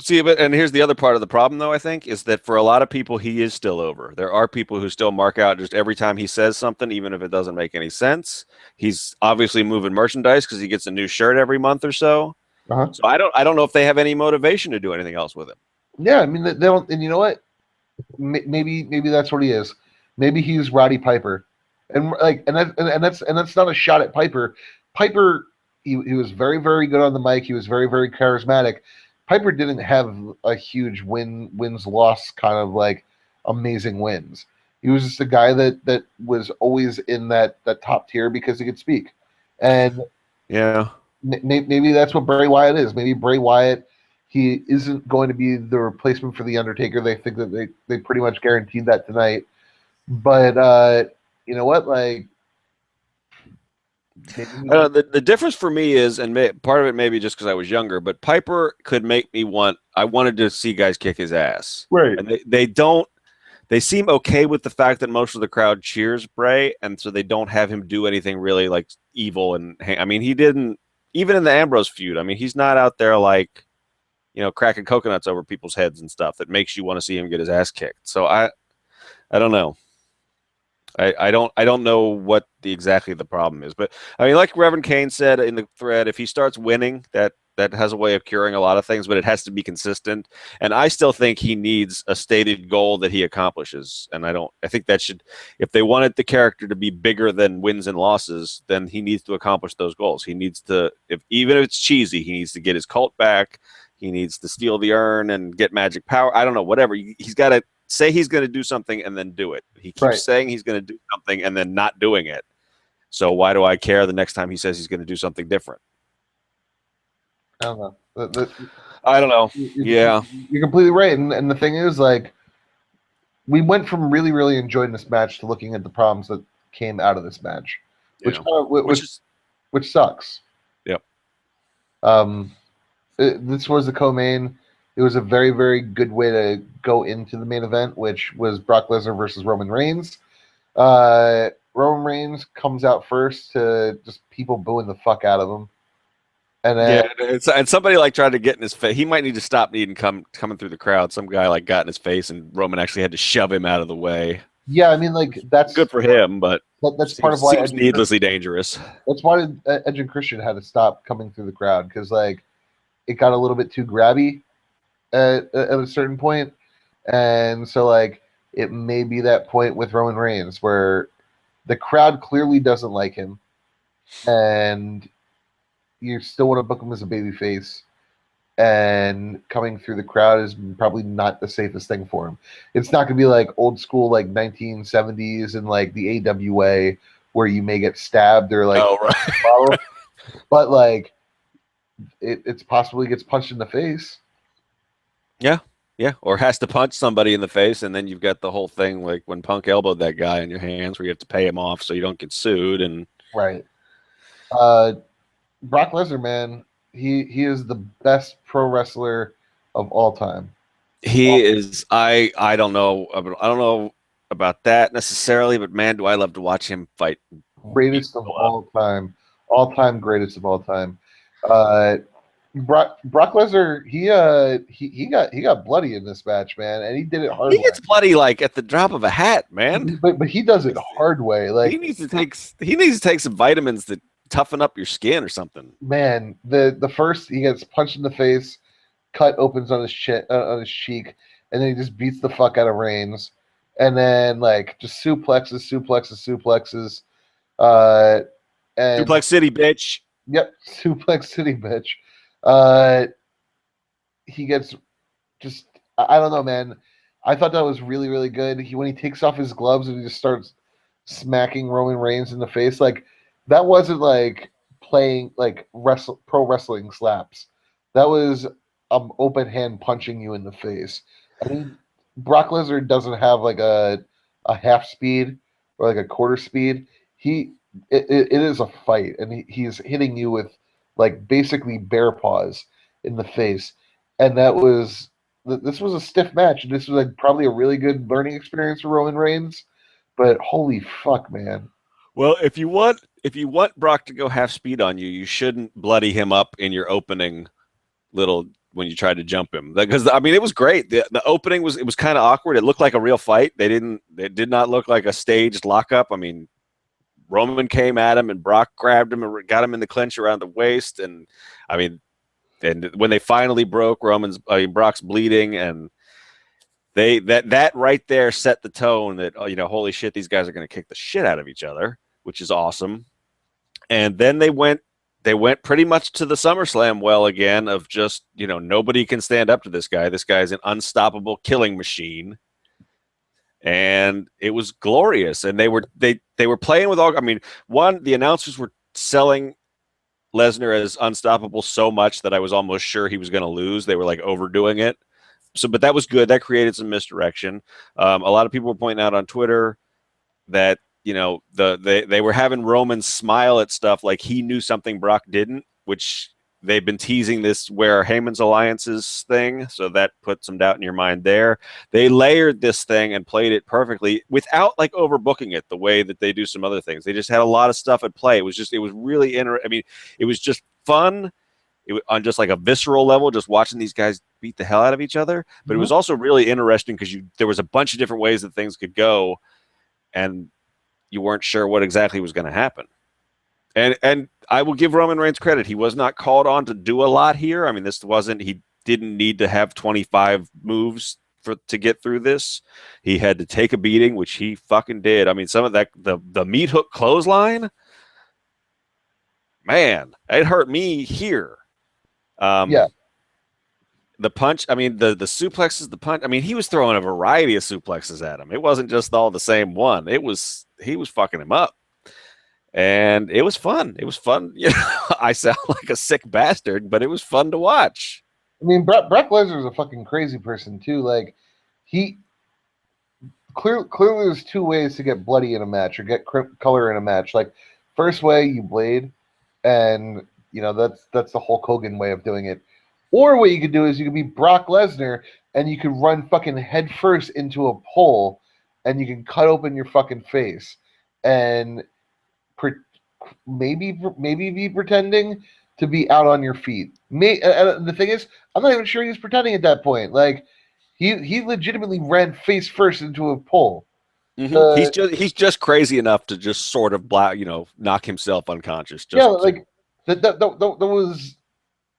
And here's the other part of the problem, though, I think, is that for a lot of people, he is still over. There are people who still mark out just every time he says something, even if it doesn't make any sense. He's obviously moving merchandise because he gets a new shirt every month or so. Uh-huh. So I don't know if they have any motivation to do anything else with him. Yeah, I mean, they don't. And you know what? Maybe that's what he is. Maybe he's Roddy Piper, and that's not a shot at Piper. Piper, he was very, very good on the mic. He was very, very charismatic. Piper didn't have a huge wins loss kind of like amazing wins. He was just a guy that was always in that top tier because he could speak. And yeah, maybe that's what Bray Wyatt is. Maybe Bray Wyatt, he isn't going to be the replacement for the Undertaker. They think that they pretty much guaranteed that tonight. But you know what, like. The difference for me is, and part of it maybe just because I was younger, but Piper could make me I wanted to see guys kick his ass. Right. And they seem okay with the fact that most of the crowd cheers Bray, and so they don't have him do anything really like evil. And I mean, he didn't, even in the Ambrose feud, I mean, he's not out there like, cracking coconuts over people's heads and stuff that makes you want to see him get his ass kicked. So I don't know. I don't know what exactly the problem is, but I mean, like Reverend Kane said in the thread, if he starts winning, that has a way of curing a lot of things, but it has to be consistent. And I still think he needs a stated goal that he accomplishes. And I think that if they wanted the character to be bigger than wins and losses, then he needs to accomplish those goals. He needs to, even if it's cheesy, he needs to get his cult back. He needs to steal the urn and get magic power. I don't know, whatever. He's got to say he's going to do something and then do it. He keeps saying he's going to do something and then not doing it. So why do I care the next time he says he's going to do something different? I don't know. I don't know. Yeah. You're completely right. And the thing is, like, we went from really, really enjoying this match to looking at the problems that came out of this match, which sucks. Yep. This was the co-main. It was a very, very good way to go into the main event, which was Brock Lesnar versus Roman Reigns. Roman Reigns comes out first to just people booing the fuck out of him. And and somebody like tried to get in his face. He might need to stop coming through the crowd. Some guy like got in his face, and Roman actually had to shove him out of the way. Yeah, I mean, like that's Good for him, but that's part of why seems needlessly dangerous. that's why Edge and Christian had to stop coming through the crowd, because like it got a little bit too grabby at a certain point, and so like it may be that point with Roman Reigns where the crowd clearly doesn't like him, and you still want to book him as a babyface, and coming through the crowd is probably not the safest thing for him. It's not going to be like old school, like 1970s and like the AWA where you may get stabbed or like, Oh, right. but like it's possible he gets punched in the face. Yeah. Yeah. Or has to punch somebody in the face. And then you've got the whole thing like when Punk elbowed that guy in your hands where you have to pay him off so you don't get sued. And Right. Brock Lesnar, man, he is the best pro wrestler of all time. he is, I don't know. I don't know about that necessarily, but man, do I love to watch him fight. Greatest of all time greatest of all time. Uh, Brock Lesnar, he got bloody in this match, man, and he did it hard He way. gets bloody like at the drop of a hat, man. But he does it hard way. Like He needs to take some vitamins to toughen up your skin or something. man, the first he gets punched in the face, cut opens on his on his cheek, and then he just beats the fuck out of Reigns, and then like just suplexes, uh, and Duplex City, bitch. yep, suplex city, bitch. Uh, he gets just I don't know, man. I thought that was really really good. When he takes off his gloves and he just starts smacking Roman Reigns in the face, like that wasn't like playing like pro wrestling slaps. That was open hand punching you in the face. I mean, Brock Lesnar doesn't have like a half speed or like a quarter speed. It is a fight, and he's hitting you with like basically bear paws in the face, and this was a stiff match. This was like probably a really good learning experience for Roman Reigns, but holy fuck, man. Well, if you want Brock to go half speed on you, you shouldn't bloody him up in your opening little when you tried to jump him. Because I mean, it was great. The opening was kind of awkward. It looked like a real fight. It did not look like a staged lockup. I mean, Roman came at him and Brock grabbed him and got him in the clinch around the waist. And I mean, and when they finally broke, Brock's bleeding, and that right there set the tone that holy shit, these guys are going to kick the shit out of each other, which is awesome. And then they went pretty much to the SummerSlam well again of just nobody can stand up to this guy. This guy's an unstoppable killing machine, and it was glorious. And they were playing with all. I mean, the announcers were selling Lesnar as unstoppable so much that I was almost sure he was going to lose. They were like overdoing it. So, but that was good. That created some misdirection. A lot of people were pointing out on Twitter that they were having Roman smile at stuff like he knew something Brock didn't, which they've been teasing this where Heyman's alliances thing. So that put some doubt in your mind there. They layered this thing and played it perfectly without like overbooking it the way that they do some other things. They just had a lot of stuff at play. It was really I mean, it was just fun. On just like a visceral level, just watching these guys beat the hell out of each other. But it was also really interesting because there was a bunch of different ways that things could go, and you weren't sure what exactly was going to happen. And I will give Roman Reigns credit. He was not called on to do a lot here. I mean, he didn't need to have 25 moves to get through this. He had to take a beating, which he fucking did. I mean, some of that, the meat hook clothesline, man, it hurt me here. Yeah. The punch, I mean, the suplexes, the punch, I mean, he was throwing a variety of suplexes at him. It wasn't just all the same one. He was fucking him up. And it was fun. It was fun. I sound like a sick bastard, but it was fun to watch. I mean, Brock Lesnar is a fucking crazy person too. Like, he clearly there's two ways to get bloody in a match or get color in a match. Like, first way you blade, and that's the Hulk Hogan way of doing it. Or what you could do is you could be Brock Lesnar and you could run fucking head first into a pole, and you can cut open your fucking face and maybe be pretending to be out on your feet. The thing is, I'm not even sure he was pretending at that point. Like, he legitimately ran face first into a pole. He's just crazy enough to just sort of knock himself unconscious. Yeah, like that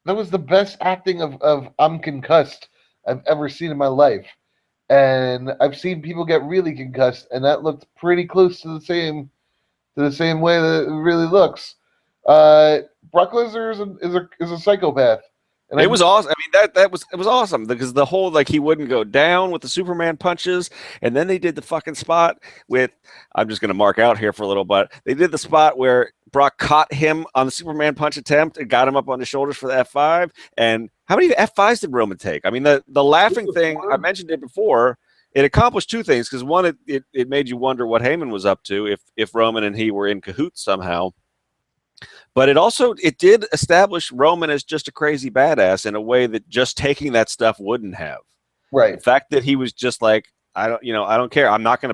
was the best acting of I'm concussed I've ever seen in my life. And I've seen people get really concussed, and that looked pretty close to the same way that it really looks. Brock Lesnar is a psychopath, and It was awesome. I mean, it was awesome because the whole he wouldn't go down with the Superman punches, and then they did the fucking spot with I'm just gonna mark out here for a little, but they did the spot where Brock caught him on the Superman punch attempt and got him up on his shoulders for the F5. And how many F5s did Roman take? I mean, the laughing thing, I mentioned it before. It accomplished two things because one, it made you wonder what Heyman was up to if Roman and he were in cahoots somehow. But it did establish Roman as just a crazy badass in a way that just taking that stuff wouldn't have. Right. The fact that he was just like, I don't care.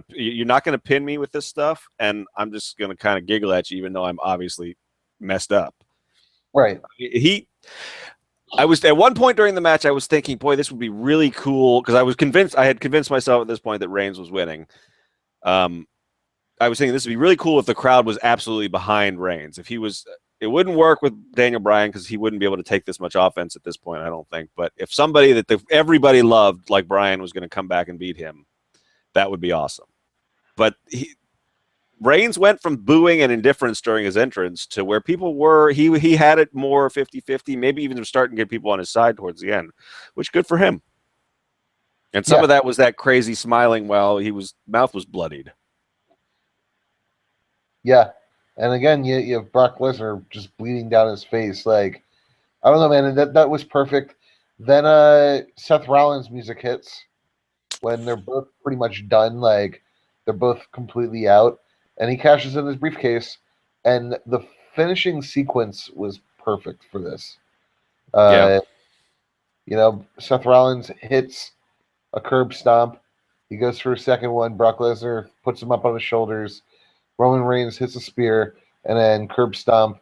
You're not gonna pin me with this stuff, and I'm just gonna kind of giggle at you, even though I'm obviously messed up. Right. I was at one point during the match, I was thinking, boy, this would be really cool because I had convinced myself at this point that Reigns was winning. I was thinking this would be really cool if the crowd was absolutely behind Reigns. It wouldn't work with Daniel Bryan because he wouldn't be able to take this much offense at this point, I don't think. But if somebody that everybody loved, like Bryan, was going to come back and beat him, that would be awesome. But Reigns went from booing and indifference during his entrance to where people were, he had it more 50-50, maybe even starting to get people on his side towards the end, which good for him. And some of that was that crazy smiling while mouth was bloodied. Yeah. And again, you have Brock Lesnar just bleeding down his face. Like, I don't know, man. That was perfect. Then Seth Rollins' music hits when they're both pretty much done. Like, they're both completely out. And he cashes in his briefcase. And the finishing sequence was perfect for this. Seth Rollins hits a curb stomp. He goes for a second one. Brock Lesnar puts him up on his shoulders. Roman Reigns hits a spear, and then curb stomp,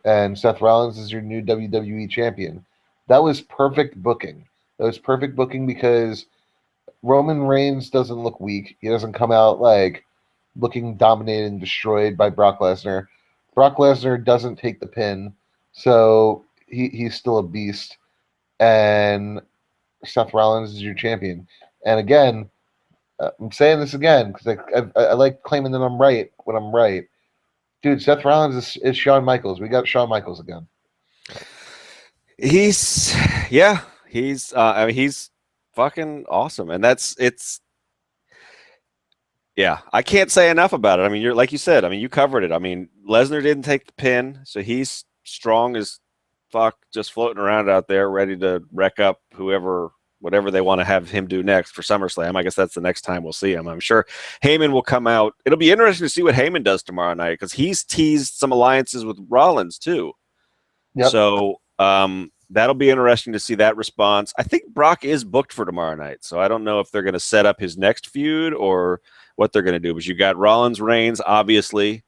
and Seth Rollins is your new WWE champion. That was perfect booking. That was perfect booking because Roman Reigns doesn't look weak. He doesn't come out looking dominated and destroyed by Brock Lesnar. Brock Lesnar doesn't take the pin, so he's still a beast. And Seth Rollins is your champion. And again, I'm saying this again because I like claiming that I'm right when I'm right. Dude, Seth Rollins is Shawn Michaels. We got Shawn Michaels again. He's fucking awesome. And I can't say enough about it. I mean, like you said, I mean, you covered it. I mean, Lesnar didn't take the pin, so he's strong as fuck, just floating around out there, ready to wreck up whatever they want to have him do next for SummerSlam. I guess that's the next time we'll see him. I'm sure Heyman will come out. It'll be interesting to see what Heyman does tomorrow night because he's teased some alliances with Rollins too. Yep. So that'll be interesting to see that response. I think Brock is booked for tomorrow night, so I don't know if they're going to set up his next feud or what they're going to do. But you got Rollins Reigns, obviously,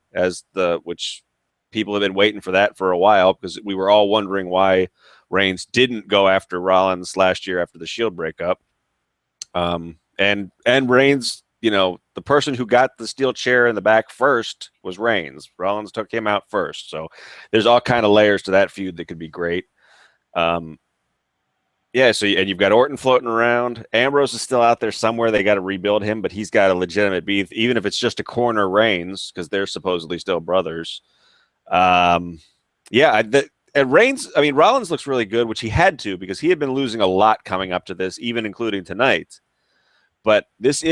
which people have been waiting for that for a while because we were all wondering why Reigns didn't go after Rollins last year after the Shield breakup. And Reigns, the person who got the steel chair in the back first was Reigns. Rollins took him out first. So there's all kind of layers to that feud that could be great. And you've got Orton floating around. Ambrose is still out there somewhere. They got to rebuild him, but he's got a legitimate beef, even if it's just a corner Reigns, because they're supposedly still brothers. And Reigns, I mean, Rollins looks really good, which he had to because he had been losing a lot coming up to this, even including tonight. But this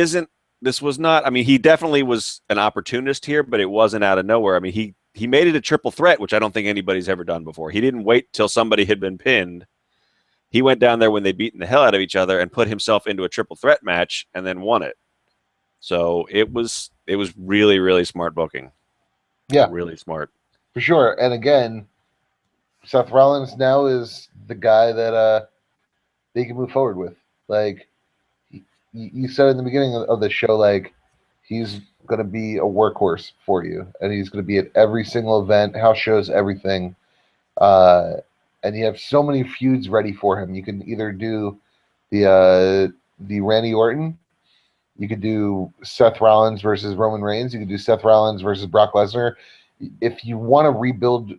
was not, I mean, he definitely was an opportunist here, but it wasn't out of nowhere. I mean, he made it a triple threat, which I don't think anybody's ever done before. He didn't wait till somebody had been pinned. He went down there when they'd beaten the hell out of each other and put himself into a triple threat match and then won it. So it was really, really smart booking. Yeah. Really smart. For sure. And again, Seth Rollins now is the guy that they can move forward with. Like you said in the beginning of the show, like he's going to be a workhorse for you, and he's going to be at every single event, house shows, everything. And you have so many feuds ready for him. You can either do the Randy Orton, You could do Seth Rollins versus Roman Reigns. You could do Seth Rollins versus Brock Lesnar. If you want to rebuild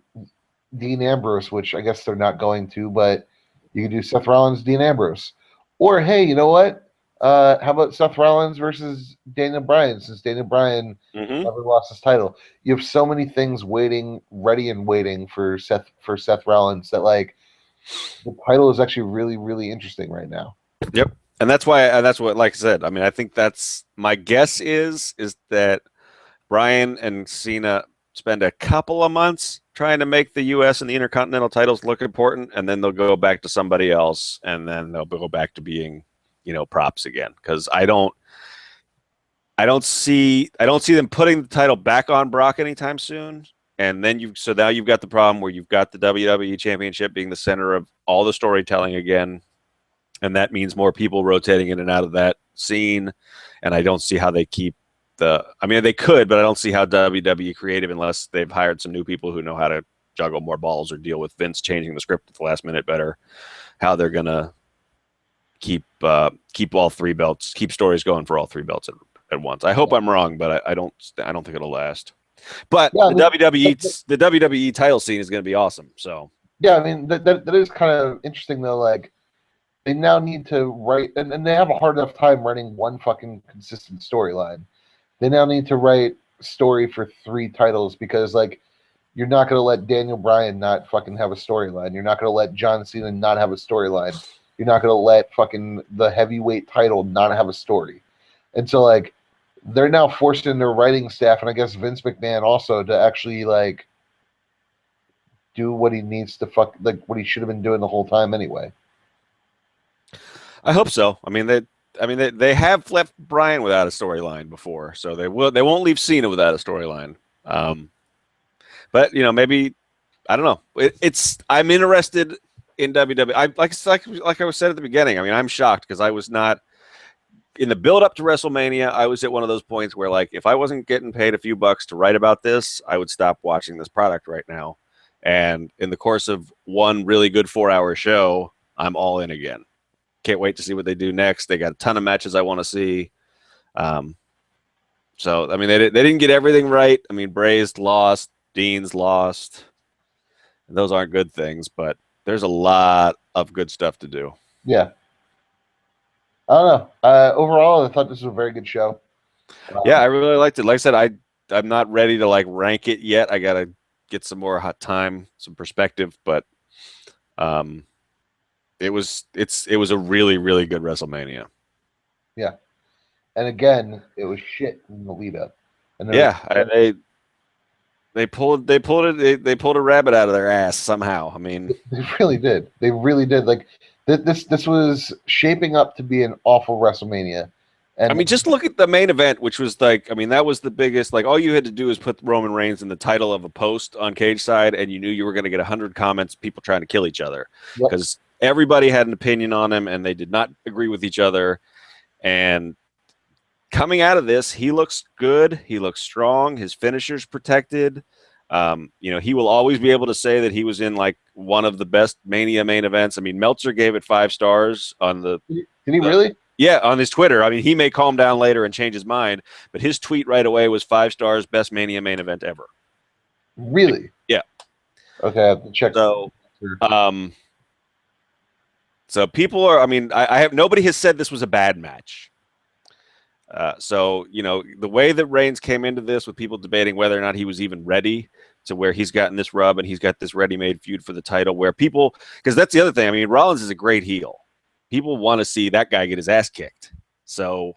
Dean Ambrose, which I guess they're not going to, but you could do Seth Rollins, Dean Ambrose. Or, hey, you know what? How about Seth Rollins versus Daniel Bryan, since Daniel Bryan never lost his title? You have so many things ready and waiting for Seth Rollins that, like, the title is actually really, really interesting right now. Yep. And that's why, that's what, like I said, I mean, I think that's my guess is that Bryan and Cena spend a couple of months trying to make the U.S. and the Intercontinental titles look important, and then they'll go back to somebody else, and then they'll go back to being, props again. Because I don't see them putting the title back on Brock anytime soon. And then now you've got the problem where you've got the WWE Championship being the center of all the storytelling again. And that means more people rotating in and out of that scene. And I don't see how they keep they could, but I don't see how WWE creative, unless they've hired some new people who know how to juggle more balls or deal with Vince changing the script at the last minute better, how they're going to keep all three belts, keep stories going for all three belts at once. I hope I'm wrong, but I don't think it'll last. But yeah, the WWE title scene is going to be awesome. So yeah, I mean that is kind of interesting though. Like, they now need to write, and they have a hard enough time writing one fucking consistent storyline. They now need to write a story for 3 titles, because, like, you're not going to let Daniel Bryan not fucking have a storyline. You're not going to let John Cena not have a storyline. You're not going to let fucking the heavyweight title not have a story. And so, like, they're now forcing their writing staff, and I guess Vince McMahon also, to actually, like, do what he needs to what he should have been doing the whole time anyway. I hope so. I mean, they have left Bryan without a storyline before, so they won't leave Cena without a storyline. But maybe, I don't know. I'm interested in WWE. Like I was said at the beginning. I mean, I'm shocked because I was not in the build up to WrestleMania. I was at one of those points where, like, if I wasn't getting paid a few bucks to write about this, I would stop watching this product right now. And in the course of one really good 4-hour show, I'm all in again. Can't wait to see what they do next. They got a ton of matches I want to see. So, I mean, they didn't get everything right. I mean, Bray's lost, Dean's lost. Those aren't good things, but there's a lot of good stuff to do. Yeah. I don't know. Overall, I thought this was a very good show. Yeah, I really liked it. Like I said, I'm not ready to, like, rank it yet. I got to get some more hot time, some perspective, but it was a really, really good WrestleMania. Yeah. And again, it was shit in the lead up. And they pulled a rabbit out of their ass somehow. I mean, they really did. They really did. Like, this was shaping up to be an awful WrestleMania. And I mean, just look at the main event, which was, like, I mean, that was the biggest. Like, all you had to do is put Roman Reigns in the title of a post on Cageside, and you knew you were going to get 100 comments, people trying to kill each other, because everybody had an opinion on him, and they did not agree with each other. And coming out of this, he looks good. He looks strong. His finisher's protected. He will always be able to say that he was in, like, one of the best Mania main events. I mean, Meltzer gave it 5 stars on the. Did he really? Yeah, on his Twitter. I mean, he may calm down later and change his mind, but his tweet right away was 5 stars, best Mania main event ever. Really? Yeah. Okay, I have to check. So people are. I mean, I have nobody has said this was a bad match. So the way that Reigns came into this, with people debating whether or not he was even ready to where he's gotten this rub and he's got this ready-made feud for the title, where people, because that's the other thing. I mean, Rollins is a great heel. People want to see that guy get his ass kicked. So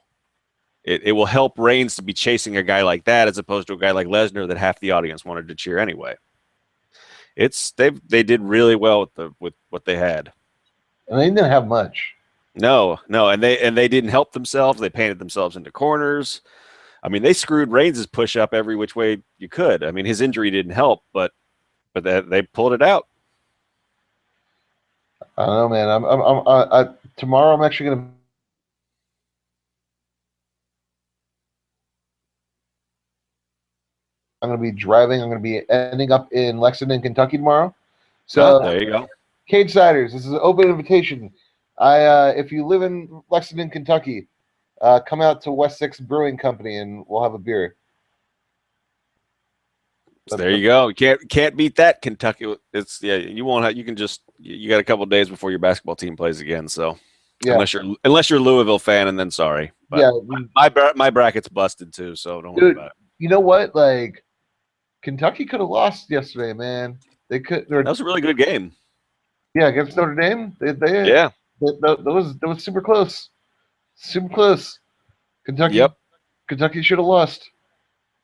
it will help Reigns to be chasing a guy like that, as opposed to a guy like Lesnar that half the audience wanted to cheer anyway. They did really well with what they had. And they didn't have much. No, and they didn't help themselves. They painted themselves into corners. I mean, they screwed Reigns' push up every which way you could. I mean, his injury didn't help, but they pulled it out. I don't know, man. Tomorrow I'm actually gonna. I'm gonna be driving. I'm gonna be ending up in Lexington, Kentucky tomorrow. So there you go. Cagesiders, this is an open invitation. If you live in Lexington, Kentucky, come out to West Six Brewing Company and we'll have a beer. So there you go. Can't beat that, Kentucky. It's you won't have, you can just, you got a couple days before your basketball team plays again. So Yeah. unless you're a Louisville fan, and then sorry. But yeah, my bracket's busted too, so don't worry about it. You know what? Like, Kentucky could have lost yesterday, man. They could. That was a really good game. Yeah, against Notre Dame. That was super close. Super close. Kentucky should have lost.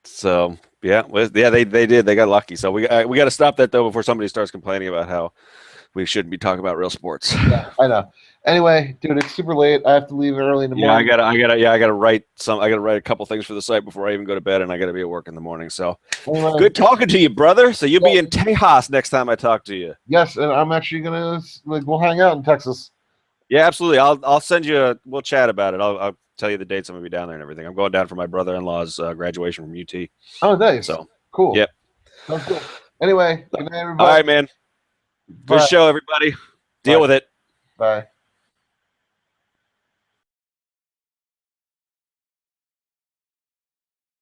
So they did. They got lucky. So we got to stop that though before somebody starts complaining about how we shouldn't be talking about real sports. Yeah, I know. Anyway, dude, it's super late. I have to leave early in the morning. I gotta write a couple things for the site before I even go to bed, and I gotta be at work in the morning. So good talking to you, brother. So you'll be in Tejas next time I talk to you. Yes, and I'm actually gonna we'll hang out in Texas. Yeah, absolutely. I'll send you we'll chat about it. I'll tell you the dates I'm gonna be down there and everything. I'm going down for my brother-in-law's graduation from UT. Oh, nice. So cool. Yep. Sounds good. Anyway, good night, everybody. All right, man. Good show, everybody. Deal with it. Bye.